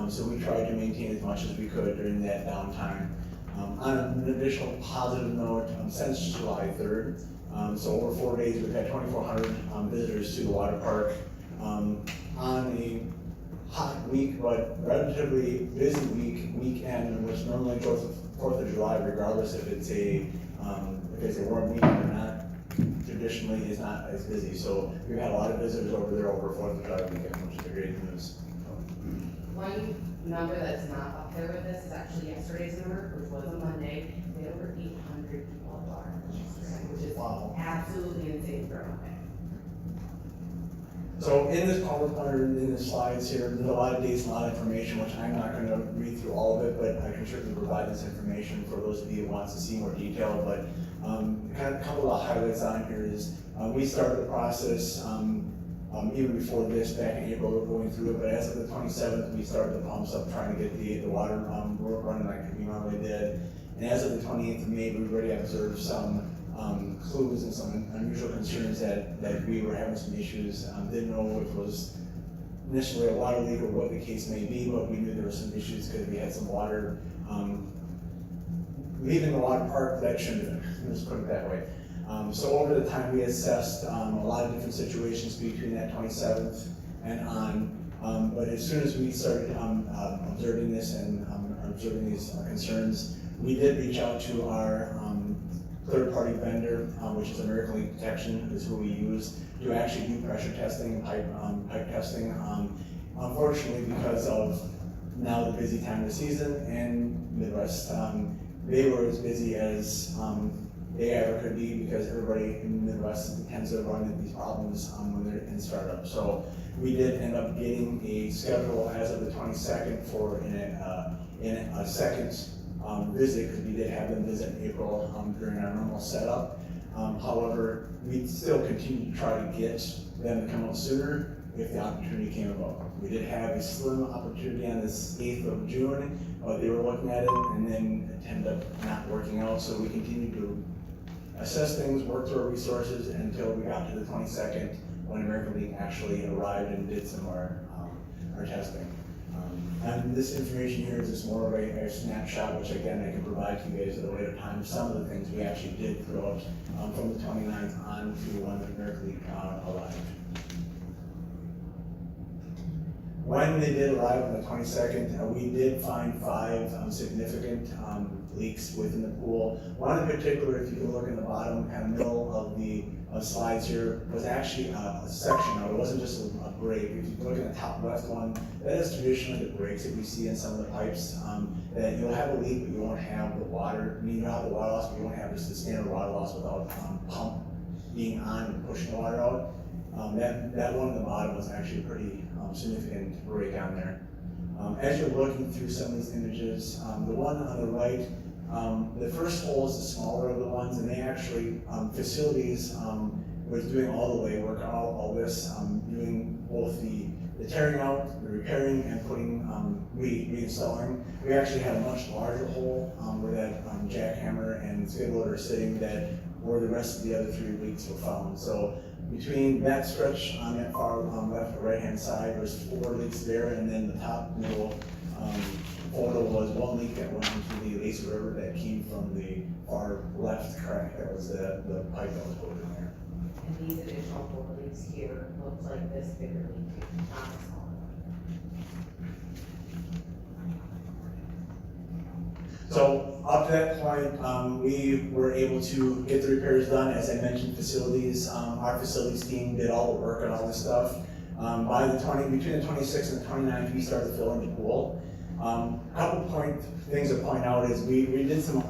So we tried to maintain as much as we could during that downtime. On an additional positive note, since July 3rd, so over 4 days, we've had 2,400 visitors to the water park. On a hot week, but relatively busy weekend, which normally goes to 4th of July, regardless if it's a warm weekend or not, traditionally is not as busy. So we've had a lot of visitors over there over 4th of July weekend, which is a great news. One number that's not up there with this is actually yesterday's number, which was a Monday. We had over 800 people at water, which is absolutely insane for a Monday. So in this PowerPoint or in the slides here, there's a lot of dates and a lot of information, which I'm not gonna read through all of it, but I can certainly provide this information for those of you who wants to see more detail. But kind of a couple of highlights on here is we started the process even before this, back in April, we were going through it, but as of the 27th, we started the pumps up, trying to get the water running like we normally did. And as of the 28th of May, we already observed some clues and some unusual concerns that we were having some issues. Didn't know if it was initially a water leak or what the case may be, but we knew there were some issues because we had some water leaving the water park that shouldn't have been, let's put it that way. So over the time we assessed a lot of different situations between that 27th and on. But as soon as we started observing this and observing these concerns, we did reach out to our third-party vendor, which is American Leak Detection, is who we use to actually do pressure testing, pipe testing. Unfortunately, because of now the busy time of the season and Midwest, they were as busy as they ever could be, because everybody in the Midwest tends to run into these problems when they're in startup. So we did end up getting a schedule as of the 22nd for in a second visit, because we did have them visit in April during our normal setup. However, we still continue to try to get them to come out sooner if the opportunity came about. We did have a slim opportunity on this 8th of June, but they were looking at it and then it ended up not working out. So we continued to assess things, work through our resources until we got to the 22nd, when American League actually arrived and did some of our testing. And this information here is just more of a snapshot, which again I can provide to you guys at a later time. Some of the things we actually did throughout from the 29th on to when the American League arrived. When they did arrive on the 22nd, we did find 5 significant leaks within the pool. One in particular, if you can look in the bottom kind of middle of the slides here, was actually a section of it. It wasn't just a break. If you look at the top left one, that is traditionally the breaks that we see in some of the pipes. That you'll have a leak, but you won't have the water. I mean, you'll have the water loss, but you won't have just the standard water loss without pump being on and pushing the water out. That one at the bottom was actually a pretty significant break on there. As you're looking through some of these images, the one on the right, the first hole is the smaller of the ones, and they actually, facilities was doing all the labor, all this, doing both the tearing out, the repairing, and putting, reinstalling. We actually had a much larger hole where that jackhammer and skid loader are sitting, that where the rest of the other 3 leaks were found. So between that stretch on that far left or right hand side, there's 4 leaks there, and then the top middle photo was 1 leak that went into the Lazy River that came from the far left crack. That was the pipe that was put in there. And these additional 4 leaks here looks like this bigger leak, not a smaller one. So up to that point, we were able to get the repairs done. As I mentioned, facilities, our facilities team did all the work on all this stuff. By between the 26th and the 29th, we started filling the pool. A couple things to point out is we did some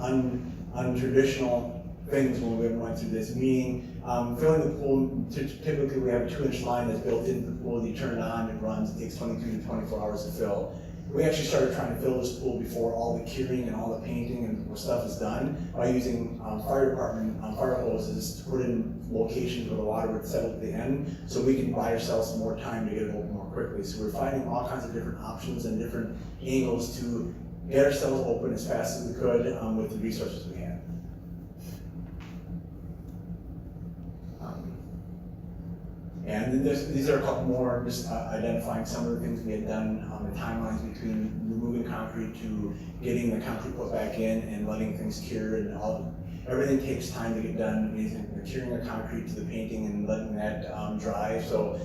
untraditional things when we went through this, meaning filling the pool. Typically we have a 2-inch line that's built into the pool. You turn it on, it runs, it takes 22 to 24 hours to fill. We actually started trying to fill this pool before all the curing and all the painting and stuff is done by using fire department fire hoses to put in locations where the water would settle at the end, so we can buy ourselves some more time to get it open more quickly. So we're finding all kinds of different options and different angles to get ourselves open as fast as we could with the resources we had. And these are a couple more, just identifying some of the things we had done, the timelines between removing concrete to getting the concrete put back in and letting things cure, and everything takes time to get done. The curing the concrete to the painting and letting that dry. So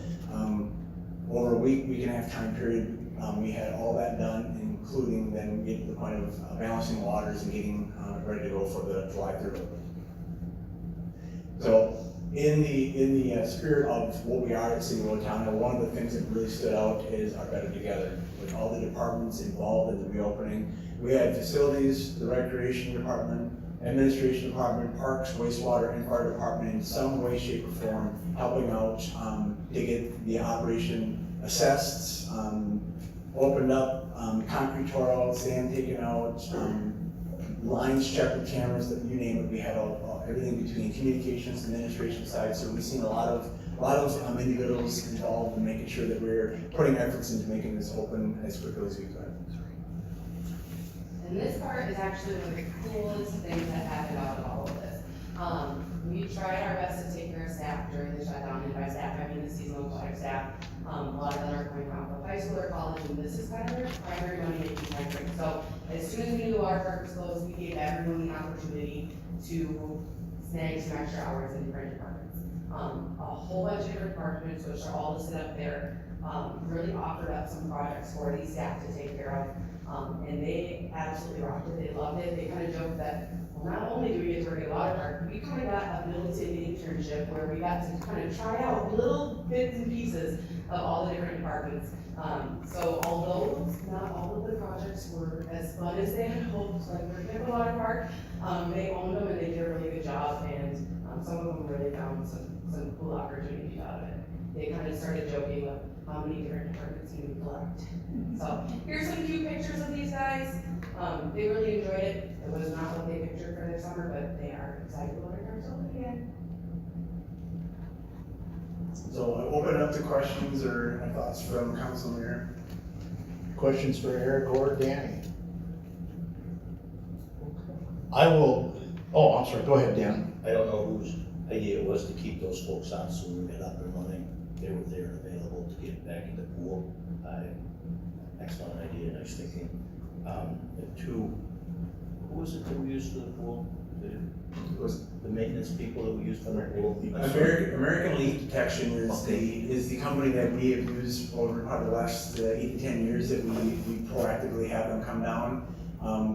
over a week and a half time period, we had all that done, including then getting to the point of balancing waters and getting ready to go for the July 3rd open. So in the spirit of what we are at City of Owatonna, one of the things that really stood out is our Better Together. With all the departments involved in the reopening, we had facilities, the recreation department, administration department, parks, wastewater, and fire department in some way, shape, or form helping out to get the operation assessed, opened up, concrete tore out, sand taken out, lines checked with cameras, that you name it. We had everything between communications and administration side. So we've seen a lot of individuals involved in making sure that we're putting efforts into making this open as quickly as we could. And this part is actually one of the coolest things that happened out of all of this. We tried our best to take care of staff during the shutdown, and by staff I mean the seasonal aquatic staff. A lot of them are coming from high school or college, and this is kind of their primary money making time frame. So as soon as we knew our park was closed, we gave everyone the opportunity to snag some extra hours in different departments. a whole bunch of different departments, which are all listed up there, really offered up some projects for these staff to take care of. And they absolutely rocked it, they loved it, they kind of joked that, well, not only do we get to work at a water park, we kind of got a built-in internship where we got to kind of try out little bits and pieces of all the different departments. So although not all of the projects were as fun as they had hoped, like working at the water park, they owned them and they did a really good job, and some of them really found some cool opportunities out of it. They kind of started joking with how many different departments you collect. So here's some cute pictures of these guys. They really enjoyed it. It was not what they pictured for their summer, but they are excited about it again. So I open it up to questions or thoughts from council, mayor. Questions for Eric or Danny? I will, oh, I'm sorry, go ahead, Dan. I don't know whose idea it was to keep those folks on so we get up and running. They were there and available to get back in the pool. Excellent idea, nice thinking. Who was it that we used for the pool? It was the maintenance people that we used for the pool? American Leak Detection is the company that we have used over probably the last 8 to 10 years that we proactively have them come down.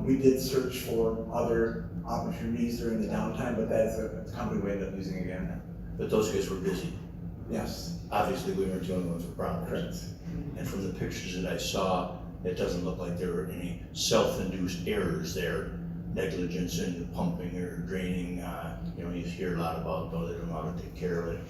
We did search for other opportunities during the downtime, but that is a company we ended up using again. But those guys were busy. Yes. Obviously, we weren't the only ones with problems. Correct. And from the pictures that I saw, it doesn't look like there were any self-induced errors there, negligence in pumping or draining. You know, you hear a lot about, though, they don't know how to take care of it.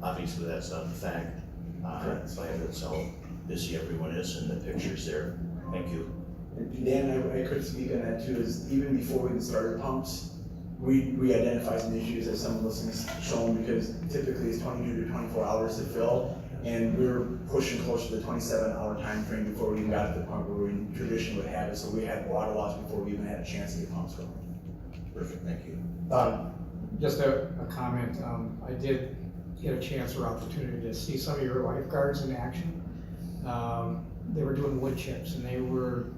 Obviously, that's not the fact. That's how busy everyone is in the pictures there. Thank you. And Dan, I could speak on that too, is even before we even started pumps, we identified some issues as some of those things shown, because typically it's 22 to 24 hours to fill, and we were pushing closer to the 27-hour time frame before we even got to the pump where we traditionally would have it, so we had water loss before we even had a chance to get pumps going. Perfect, thank you. Just a comment, I did get a chance or opportunity to see some of your lifeguards in action. They were doing wood chips and they were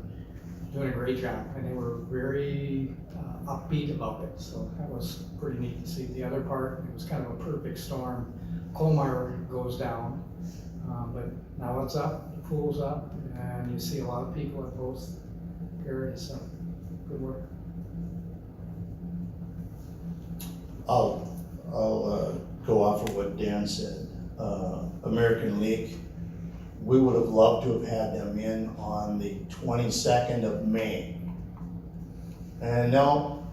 doing a great job, and they were very upbeat about it, so that was pretty neat to see. The other part, it was kind of a perfect storm. Colmar goes down, but now it's up, the pool's up, and you see a lot of people at both areas, so good work. I'll go off of what Dan said. American League, we would have loved to have had them in on the 22nd of May. And no,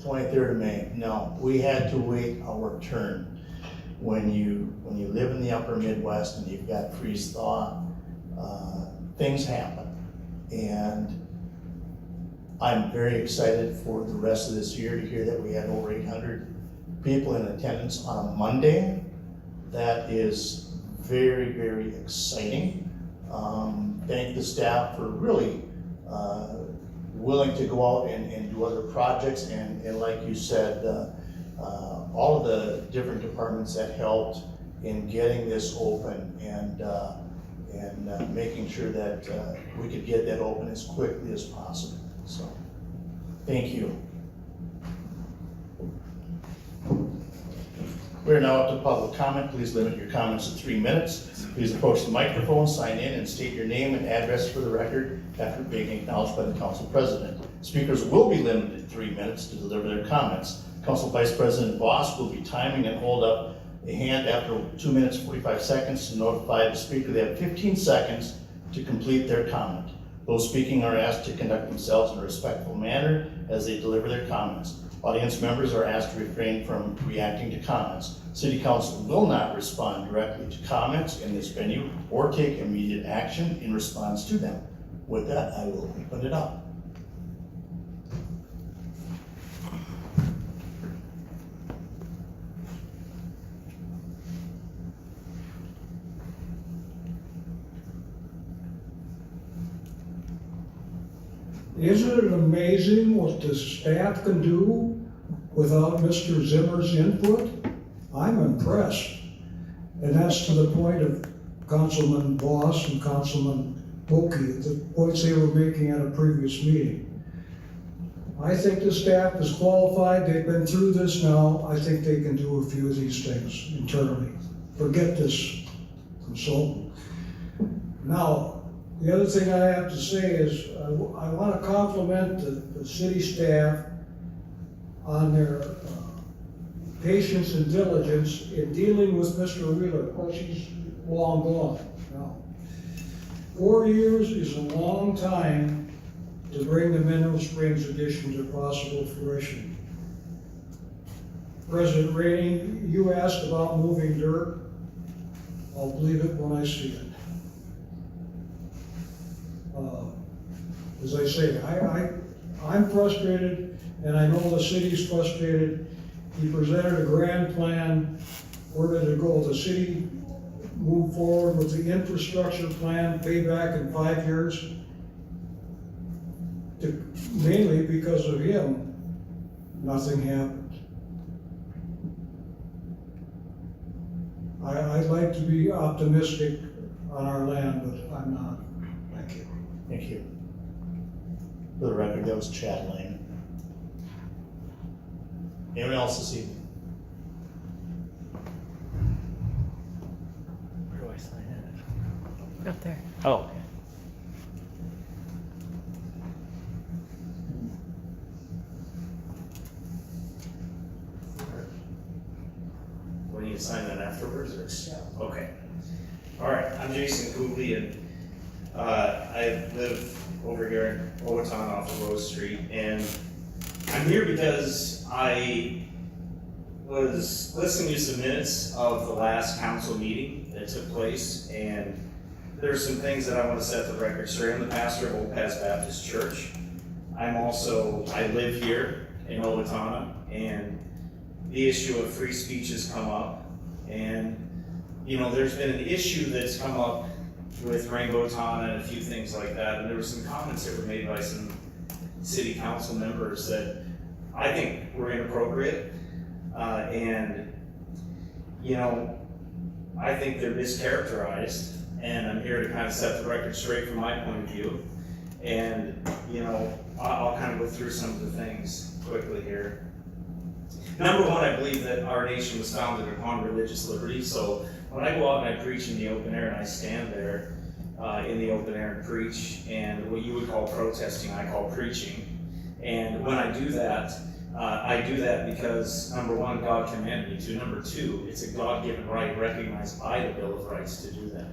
23rd of May, no. We had to wait our turn. When you live in the upper Midwest and you've got freeze thaw, things happen. And I'm very excited for the rest of this year to hear that we had over 800 people in attendance on a Monday. That is very, very exciting. Thank the staff for really willing to go out and do other projects, and like you said, all of the different departments that helped in getting this open and making sure that we could get that open as quickly as possible. So, thank you. We're now up to public comment. Please limit your comments to 3 minutes. Please approach the microphone, sign in, and state your name and address for the record after being acknowledged by the council president. Speakers will be limited to 3 minutes to deliver their comments. Council Vice President Voss will be timing and hold up a hand after 2 minutes 45 seconds to notify the speaker they have 15 seconds to complete their comment. Those speaking are asked to conduct themselves in a respectful manner as they deliver their comments. Audience members are asked to refrain from reacting to comments. City Council will not respond directly to comments in this venue or take immediate action in response to them. With that, I will open it up. Isn't it amazing what the staff can do without Mr. Zimmer's input? I'm impressed. And that's to the point of Councilman Voss and Councilman Bulkey, the points they were making at a previous meeting. I think the staff is qualified, they've been through this now, I think they can do a few of these things internally. Forget this consultant. Now, the other thing I have to say is, I want to compliment the city staff on their patience and diligence in dealing with Mr. Wheeler. Of course, he's long gone now. 4 years is a long time to bring the Mineral Springs addition to possible fruition. President Rainey, you asked about moving dirt. I'll believe it when I see it. As I say, I'm frustrated, and I know the city's frustrated. He presented a grand plan. Where did it go? The city moved forward with the infrastructure plan, payback in 5 years. Mainly because of him, nothing happened. I'd like to be optimistic on our land, but I'm not. Thank you. Thank you. For the record, that was Chad Lane. Anyone else this evening? Where do I sign in? Up there. Oh, okay. We need to sign that afterwards, or? Yeah. Okay. All right, I'm Jason Cooley, and I live over here in Owatonna off of Rose Street, and I'm here because I was listening to some minutes of the last council meeting that took place, and there's some things that I want to set the record straight. I'm the pastor of Old Paths Baptist Church. I live here in Owatonna, and the issue of free speech has come up, and there's been an issue that's come up with Rainbow Owatonna and a few things like that, and there were some comments that were made by some city council members that I think were inappropriate, and I think they're mischaracterized, and I'm here to kind of set the record straight from my point of view, and I'll kind of go through some of the things quickly here. Number one, I believe that our nation was founded upon religious liberty. So when I go out and I preach in the open air and I stand there in the open air and preach, and what you would call protesting, I call preaching. And when I do that because, number one, God commanded me to. Number two, it's a God-given right recognized by the Bill of Rights to do that.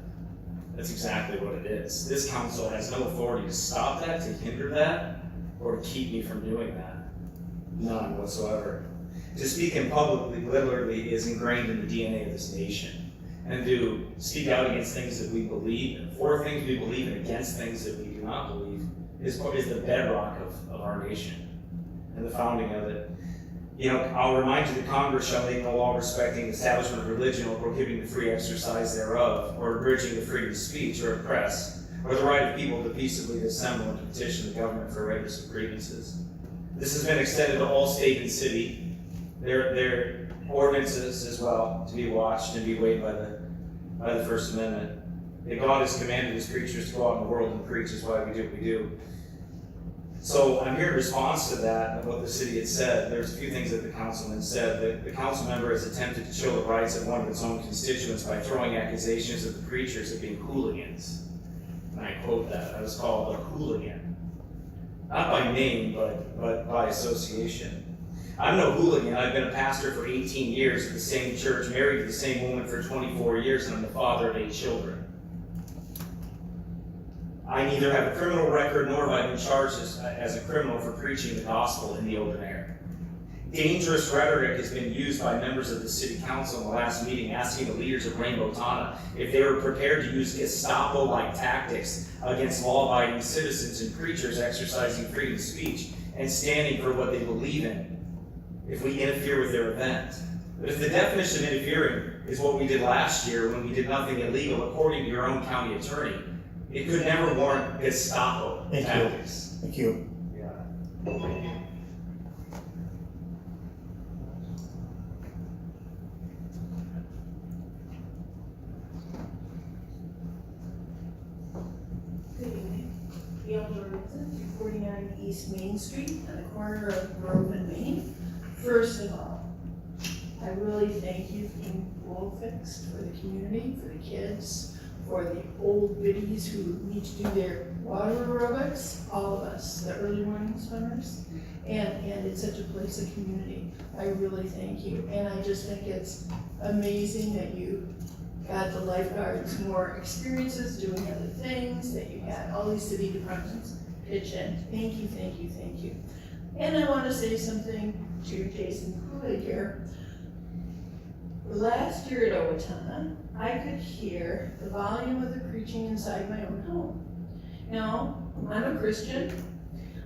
That's exactly what it is. This council has no authority to stop that, to hinder that, or to keep me from doing that. None whatsoever. To speak in publicly, literally, is ingrained in the DNA of this nation. And to speak out against things that we believe in, for things we believe in, against things that we do not believe, is the bedrock of our nation and the founding of it. I'll remind you that Congress shall make no law respecting the establishment of religion or prohibiting the free exercise thereof, or abridging the freedom of speech or of press, or the right of people to peaceably assemble and to petition the government for redress of grievances. This has been extended to all state and city. Their ordinances as well, to be watched and be weighed by the First Amendment. That God has commanded his creatures to go out in the world and preach is why we do what we do. So I'm here in response to that and what the city had said. There's a few things that the councilman said. The council member has attempted to chill the rights of one of its own constituents by throwing accusations of the preachers of being hooligans. And I quote that. I was called a hooligan. Not by name, but by association. I'm no hooligan. I've been a pastor for 18 years at the same church, married to the same woman for 24 years, and I'm the father of 8 children. I neither have a criminal record nor have I been charged as a criminal for preaching the gospel in the open air. Dangerous rhetoric has been used by members of the city council in the last meeting, asking the leaders of Rainbow Owatonna if they were prepared to use Gestapo-like tactics against law-abiding citizens and preachers exercising freedom of speech and standing for what they believe in if we interfere with their event. But if the definition of interfering is what we did last year when we did nothing illegal, according to your own county attorney, it could never warrant Gestapo tactics. Thank you. Yeah. Good evening. Gail Jorgensen, 249 on East Main Street on the corner of Grove and Main. First of all, I really thank you for being pool fixed for the community, for the kids, for the old biddies who need to do their water aerobics, all of us, the early morning swimmers, and it's such a place of community. I really thank you, and I just think it's amazing that you got the lifeguards more experiences doing other things, that you had all these city departments pitch in. Thank you, thank you, thank you. And I want to say something to Jason Cooley here. Last year at Owatonna, I could hear the volume of the preaching inside my own home. Now, I'm a Christian.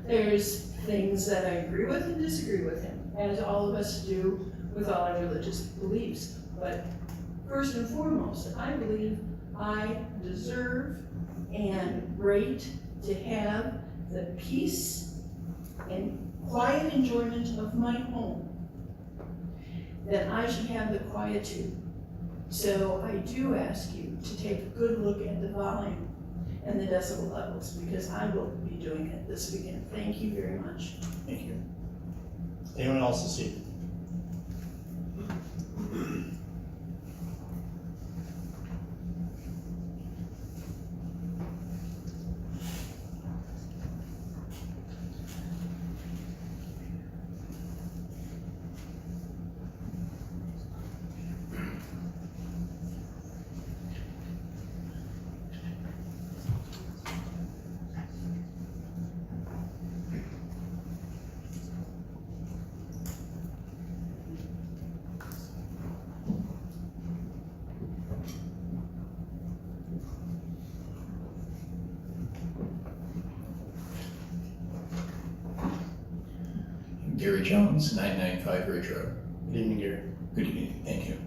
There's things that I agree with and disagree with him, as all of us do with all our religious beliefs. But first and foremost, I believe I deserve and right to have the peace and quiet enjoyment of my home, that I should have the quietude. So I do ask you to take a good look at the volume and the decibel levels, because I will be doing it this weekend. Thank you very much. Thank you. Anyone else this evening? Gary Jones, 995 Ridge Road. Good evening, Gary. Good evening, thank you.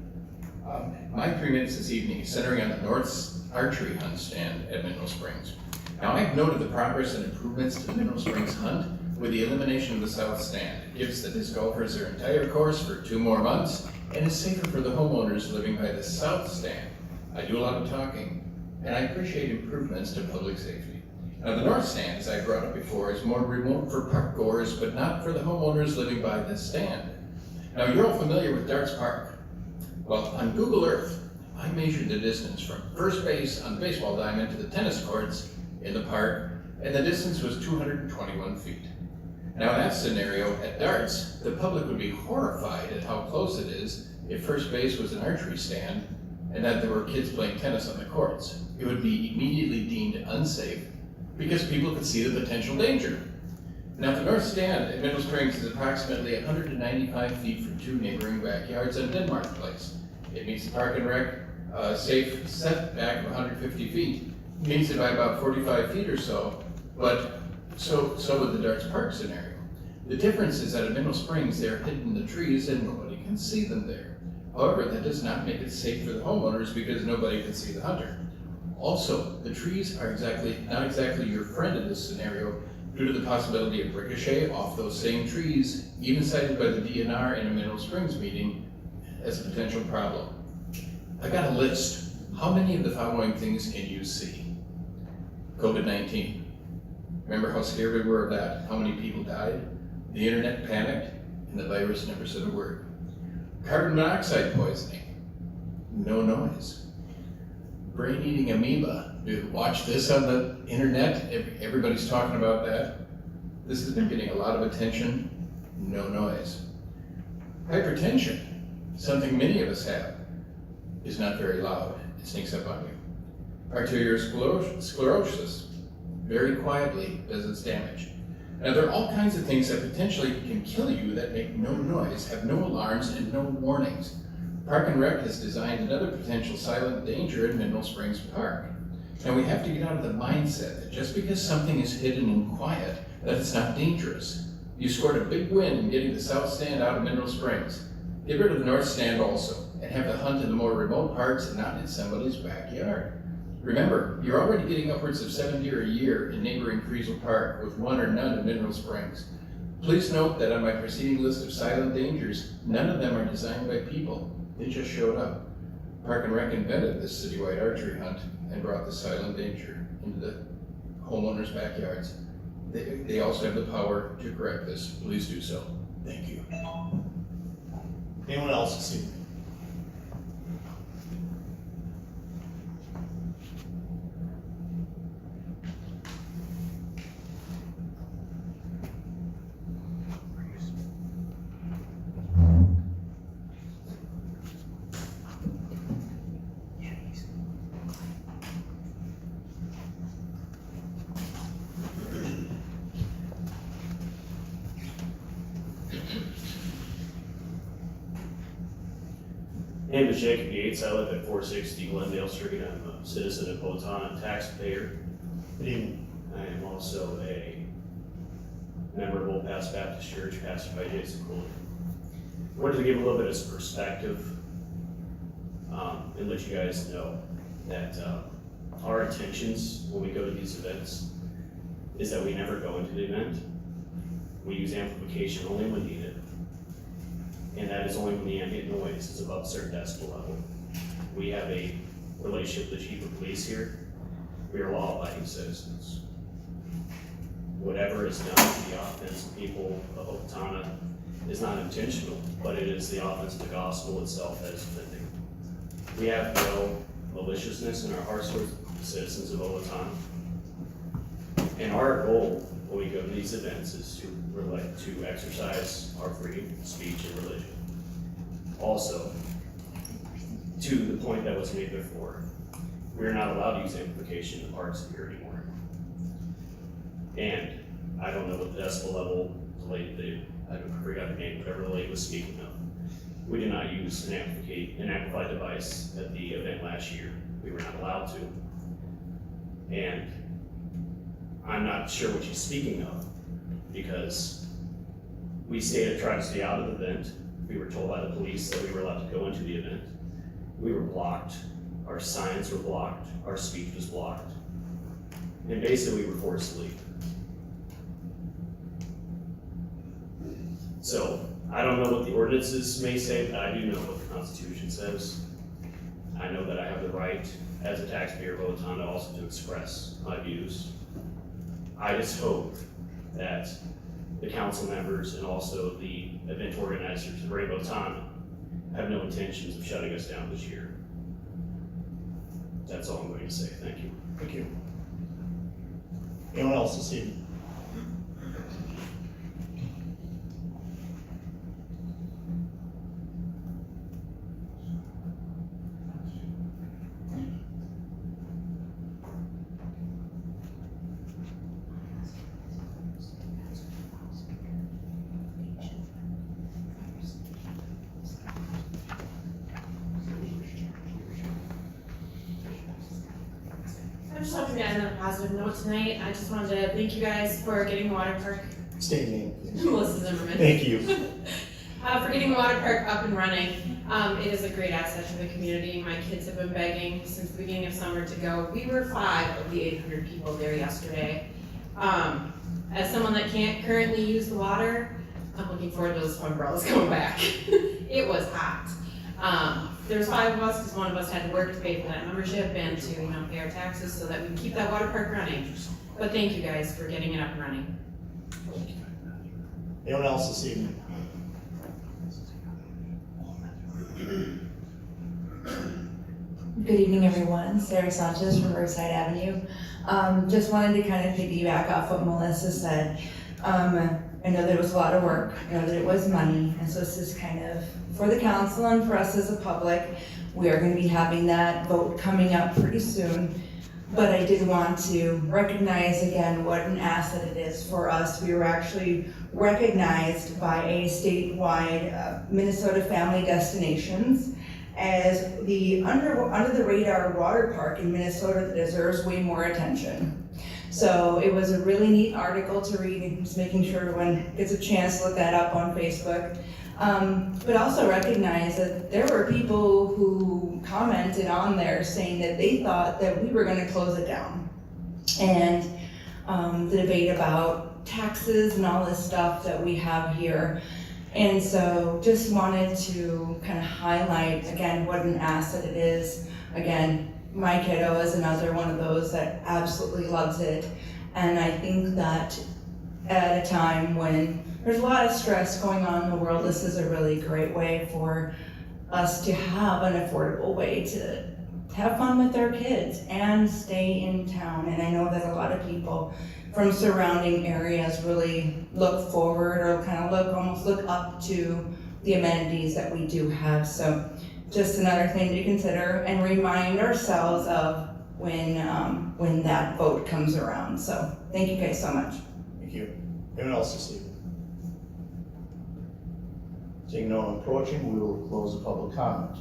My 3 minutes this evening is centering on the North Archery Hunt stand at Mineral Springs. Now, I've noted the progress and improvements to the Mineral Springs Hunt with the elimination of the south stand. It gives the disc golfers their entire course for 2 more months and is safer for the homeowners living by the south stand. I do a lot of talking, and I appreciate improvements to public safety. Now, the north stand, as I brought up before, is more remote for park goers, but not for the homeowners living by the stand. Now, you're all familiar with Darts Park. Well, on Google Earth, I measured the distance from first base on the baseball diamond to the tennis courts in the park, and the distance was 221 feet. Now, in that scenario, at darts, the public would be horrified at how close it is if first base was an archery stand and that there were kids playing tennis on the courts. It would be immediately deemed unsafe because people could see the potential danger. Now, the north stand at Mineral Springs is approximately 195 feet from 2 neighboring backyards on Denmark Place. It meets the Park and Rec safe setback of 150 feet, meets it by about 45 feet or so, but so would the Darts Park scenario. The difference is that at Mineral Springs, they're hidden in the trees and nobody can see them there. However, that does not make it safe for the homeowners because nobody can see the hunter. Also, the trees are not exactly your friend in this scenario due to the possibility of ricochet off those same trees, even cited by the DNR in a Mineral Springs meeting as a potential problem. I got a list. How many of the following things can you see? COVID-19. Remember how scared we were of that? How many people died? The internet panicked, and the virus never said a word. Carbon monoxide poisoning. No noise. Brain-eating amoeba. Watch this on the internet. Everybody's talking about that. This has been getting a lot of attention. No noise. Hypertension, something many of us have, is not very loud. It sneaks up on you. Arteriosclerosis, very quietly does its damage. Now, there are all kinds of things that potentially can kill you that make no noise, have no alarms, and no warnings. Park and Rec has designed another potential silent danger in Mineral Springs Park. And we have to get out of the mindset that just because something is hidden and quiet, that it's not dangerous. You scored a big win in getting the south stand out of Mineral Springs. Get rid of the north stand also, and have the hunt in the more remote parts and not in somebody's backyard. Remember, you're already getting upwards of 7 deer a year in neighboring Friesel Park with 1 or none in Mineral Springs. Please note that on my preceding list of silent dangers, none of them are designed by people. They just showed up. Park and Rec invented this citywide archery hunt and brought the silent danger into the homeowners' backyards. they also have the power to correct this. Please do so. Thank you. Anyone else this evening? My name is Jacob Yates. I live at 460 Glendale Street. I'm a citizen of Owatonna, taxpayer. Good evening. I am also a member of Old Pass Baptist Church, pastored by Jason Cooley. I wanted to give a little bit of perspective and let you guys know that our intentions when we go to these events is that we never go into the event. We use amplification only when needed. And that is only when the ambient noise is above a certain decibel level. We have a relationship with the chief of police here. We are law-abiding citizens. Whatever is done to the offense of people of Owatonna is not intentional, but it is the offense of the gospel itself that is offending. We have no maliciousness in our hearts towards the citizens of Owatonna. And our goal when we go to these events is to exercise our freedom of speech and religion. Also, to the point that was made before, we're not allowed to use amplification in the parks here anymore. And I don't know what the decibel level the lady, I forgot the name, whatever the lady was speaking of. We did not use an amplified device at the event last year. We were not allowed to. And I'm not sure what she's speaking of, because we tried to stay out of the event. We were told by the police that we were allowed to go into the event. We were blocked, our signs were blocked, our speech was blocked. And basically we were forced to leave. So, I don't know what the ordinances may say, but I do know what the Constitution says. I know that I have the right, as a taxpayer of Owatonna, also to express my views. I just hope that the council members and also the event organizers of Rainbow Owatonna have no intentions of shutting us down this year. That's all I'm going to say. Thank you. Thank you. Anyone else this evening? I'm just hoping to end on a positive note tonight. I just wanted to thank you guys for getting the water park. State name. Melissa Zimmerman. Thank you. For getting the water park up and running. It is a great asset to the community. My kids have been begging since the beginning of summer to go. We were 5 of the 800 people there yesterday. As someone that can't currently use the water, I'm looking forward to those umbrellas coming back. It was hot. There's 5 of us because one of us had to work to pay for that membership and to pay our taxes so that we can keep that water park running. But thank you guys for getting it up and running. Anyone else this evening? Good evening, everyone. Sarah Sanchez from Riverside Avenue. Just wanted to kind of piggyback off what Melissa said. I know that it was a lot of work. I know that it was money. And so this is kind of for the council and for us as a public. We are going to be having that vote coming up pretty soon. But I did want to recognize again what an asset it is for us. We were actually recognized by a statewide Minnesota Family Destinations as the under the radar water park in Minnesota that deserves way more attention. So it was a really neat article to read, and just making sure everyone gets a chance to look that up on Facebook. But also recognize that there were people who commented on there saying that they thought that we were going to close it down. And the debate about taxes and all this stuff that we have here. And so just wanted to kind of highlight again what an asset it is. Again, my kiddo is another one of those that absolutely loves it. And I think that at a time when there's a lot of stress going on in the world. This is a really great way for us to have an affordable way to have fun with our kids and stay in town. And I know that a lot of people from surrounding areas really look forward or kind of almost look up to the amenities that we do have. So just another thing to consider and remind ourselves of when that vote comes around. So thank you guys so much. Thank you. Anyone else this evening? Seeing no one approaching, we will close the public comment.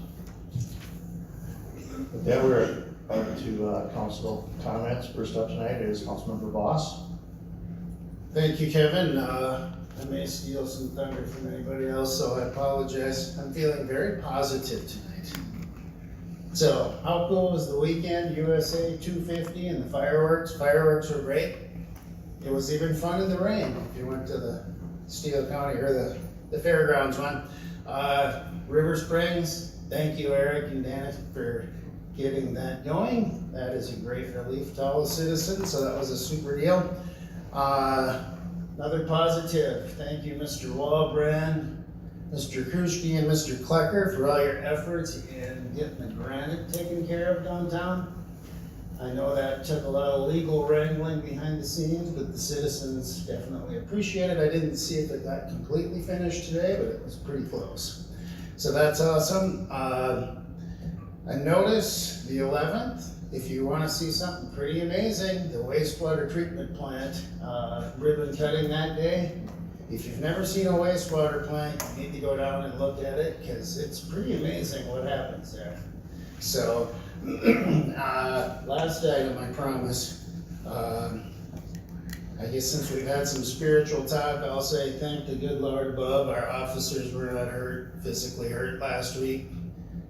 With that, we're up to council comments. First up tonight is Councilmember Boss. Thank you, Kevin. I may steal some thunder from anybody else, so I apologize. I'm feeling very positive tonight. So, how cool was the weekend? USA 250 and the fireworks. Fireworks were great. It was even fun in the rain if you went to the Steele County or the fairgrounds one. River Springs, thank you, Eric and Dana, for getting that going. That is a great relief to all the citizens, so that was a super deal. Another positive, thank you, Mr. Walbrand, Mr. Kruschke, and Mr. Klecker for all your efforts in getting the granite taken care of downtown. I know that took a lot of legal wrangling behind the scenes, but the citizens definitely appreciate it. I didn't see if it got completely finished today, but it was pretty close. So that's awesome. I noticed the 11th, if you want to see something pretty amazing, the wastewater treatment plant ribbon cutting that day. If you've never seen a wastewater plant, you need to go down and look at it because it's pretty amazing what happens there. So, last item, I promise. I guess since we've had some spiritual talk, I'll say thank the good Lord above. Our officers were not physically hurt last week.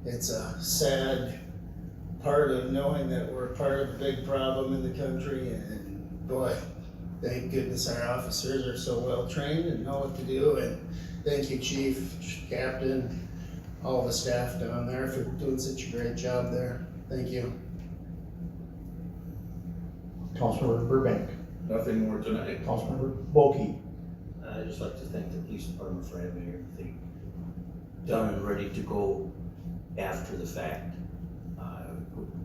It's a sad part of knowing that we're part of a big problem in the country, and boy, thank goodness our officers are so well trained and know what to do. And thank you, Chief, Captain, all the staff down there for doing such a great job there. Thank you. Councilmember Burbank. Nothing more tonight. Councilmember Bulkey. I'd just like to thank the police department for having everything done and ready to go after the fact.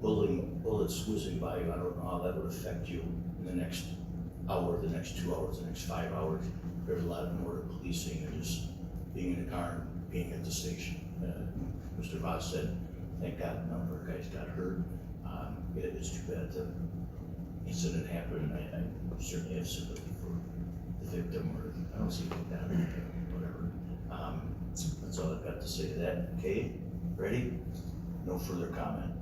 Bullets whizzing by you, I don't know how that would affect you in the next hour, the next 2 hours, the next 5 hours. There's a lot more policing and just being in the car and being at the station. Mr. Voss said, thank God a number of guys got hurt. It is too bad the incident happened. I certainly have sympathy for the victim, or I don't see it down, whatever. That's all I've got to say to that. Okay, ready? No further comment.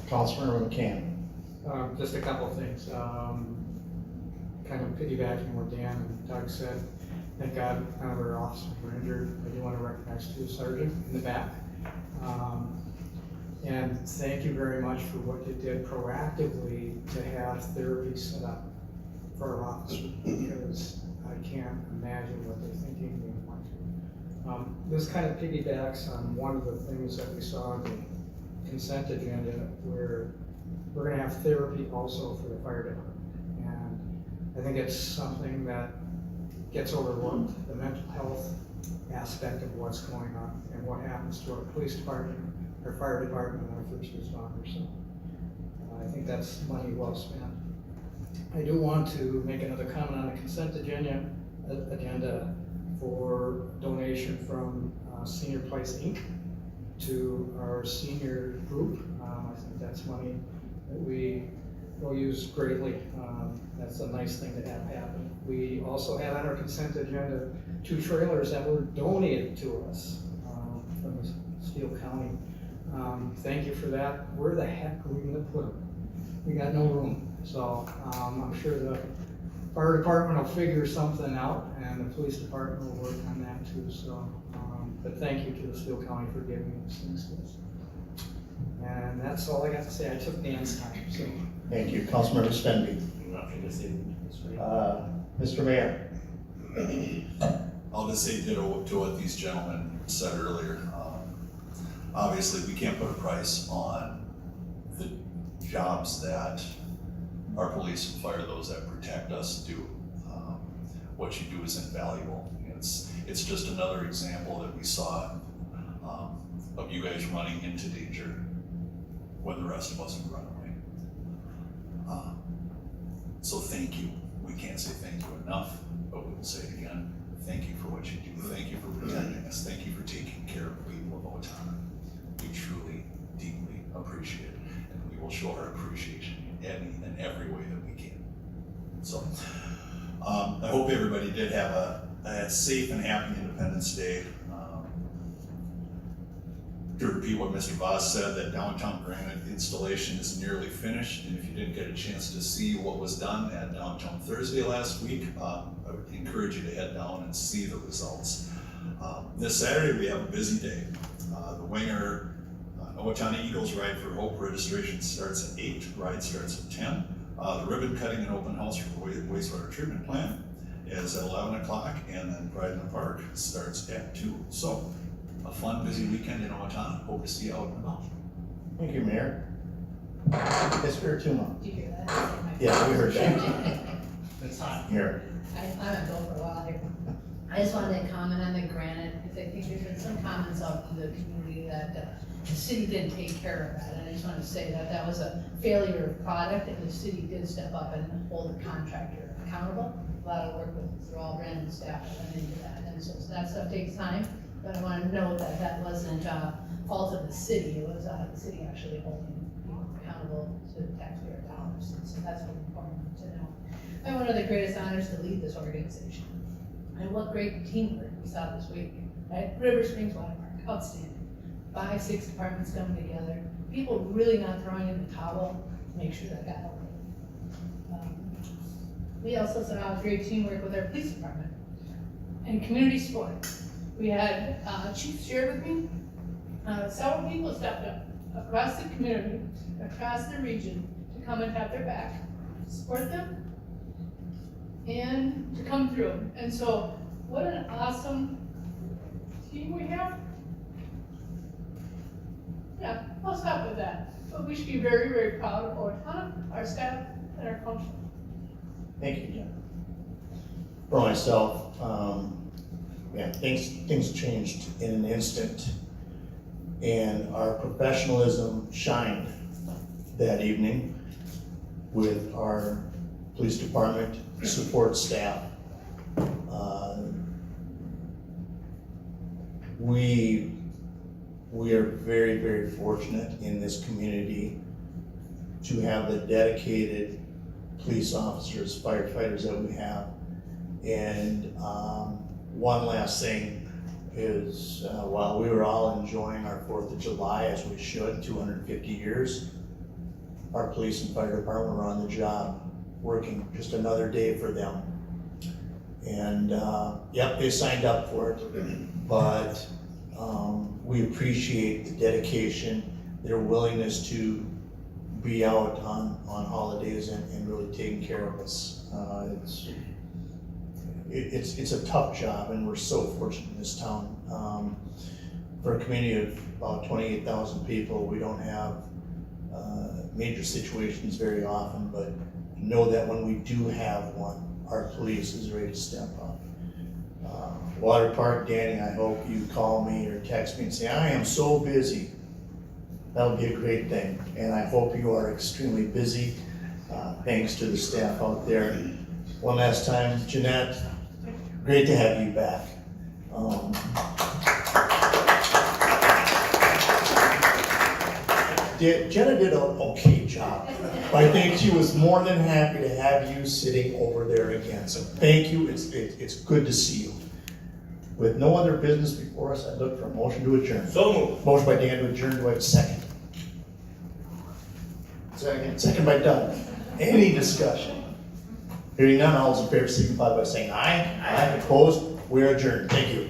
Councilmember McCann. Just a couple of things. Kind of piggybacking what Dan and Doug said. Thank God none of our officers were injured. I do want to recognize too, Sergeant in the back. And thank you very much for what you did proactively to have therapy set up for our officers, because I can't imagine what they're thinking they want to. This kind of piggybacks on one of the things that we saw in the consent agenda, where we're going to have therapy also for the fire department. And I think it's something that gets overlooked, the mental health aspect of what's going on and what happens to our police department, our fire department, and our first responders. So I think that's money well spent. I do want to make another comment on the consent agenda for donation from Senior Place Inc. to our senior group. I think that's money that we will use greatly. That's a nice thing to have happen. We also had on our consent agenda 2 trailers that were donated to us from Steele County. Thank you for that. Where the heck are we gonna put them? We got no room. So I'm sure the fire department will figure something out, and the police department will work on that too. So, but thank you to the Steele County for giving these things to us. And that's all I got to say. I took Dan's time. So. Thank you. Councilmember Spenby. Nothing to say. Mr. Mayor. I'll just say ditto to what these gentlemen said earlier. Obviously, we can't put a price on the jobs that our police and fire, those that protect us, do. What you do is invaluable. It's just another example that we saw of you guys running into danger when the rest of us would run away. So thank you. We can't say thank you enough, but we will say it again. Thank you for what you do. Thank you for protecting us. Thank you for taking care of the people of Owatonna. We truly, deeply appreciate it, and we will show our appreciation in every way that we can. So, I hope everybody did have a safe and happy Independence Day. To repeat what Mr. Voss said, that downtown granite installation is nearly finished, and if you didn't get a chance to see what was done at Downtown Thursday last week, I would encourage you to head down and see the results. This Saturday we have a busy day. The Winger Owatonna Eagles Ride for Hope registration starts at 8, ride starts at 10. The ribbon cutting and open house for the wastewater treatment plant is at 11 o'clock, and then Pride in the Park starts at 2. So, a fun, busy weekend in Owatonna. Hope to see you out and about. Thank you, Mayor. Yes, Mayor Tuma. Did you hear that? Yeah, we heard that. It's hot here. I haven't been for a while here. I just wanted to comment on the granite, because I think there's been some comments out in the community that the city didn't take care of that. And I just want to say that that was a failure of product, and the city did step up and hold the contractor accountable. A lot of work with through all Brandon staff that went into that. And so that stuff takes time, but I want to note that that wasn't fault of the city. It was the city actually holding people accountable to the taxpayer dollars. And so that's really important to know. I have one of the greatest honors to lead this organization. And what great teamwork we saw this week, right? River Springs Water Park, outstanding. 5, 6 departments coming together. People really not throwing in the towel to make sure that got helped. We also saw great teamwork with our police department and community support. We had Chief shared with me, several people stepped up across the community, across the region to come and have their back, to support them, and to come through. And so, what an awesome team we have. Yeah, I'll stop with that. But we should be very, very proud of Owatonna, our staff, and our council. Thank you, Jen. For myself, yeah, things changed in an instant, and our professionalism shined that evening with our police department support staff. We are very, very fortunate in this community to have the dedicated police officers, firefighters that we have. And one last thing is, while we were all enjoying our 4th of July, as we should, 250 years, our police and fire department were on the job, working just another day for them. And yep, they signed up for it, but we appreciate the dedication, their willingness to be out on holidays and really taking care of us. It's a tough job, and we're so fortunate in this town. For a community of about 28,000 people, we don't have major situations very often, but know that when we do have one, our police is ready to step up. Water Park, Danny, I hope you call me or text me and say, I am so busy. That'll be a great thing, and I hope you are extremely busy, thanks to the staff out there. One last time, Jeanette, great to have you back. Jenna did an okay job, but I think she was more than happy to have you sitting over there again. So thank you, it's good to see you. With no other business before us, I look for a motion to adjourn. So moved. Motion by Dan to adjourn, do I have a second? Second by Doug. Any discussion? Hearing none, all those in favor signify by saying aye. Aye. Opposed? We're adjourned. Thank you.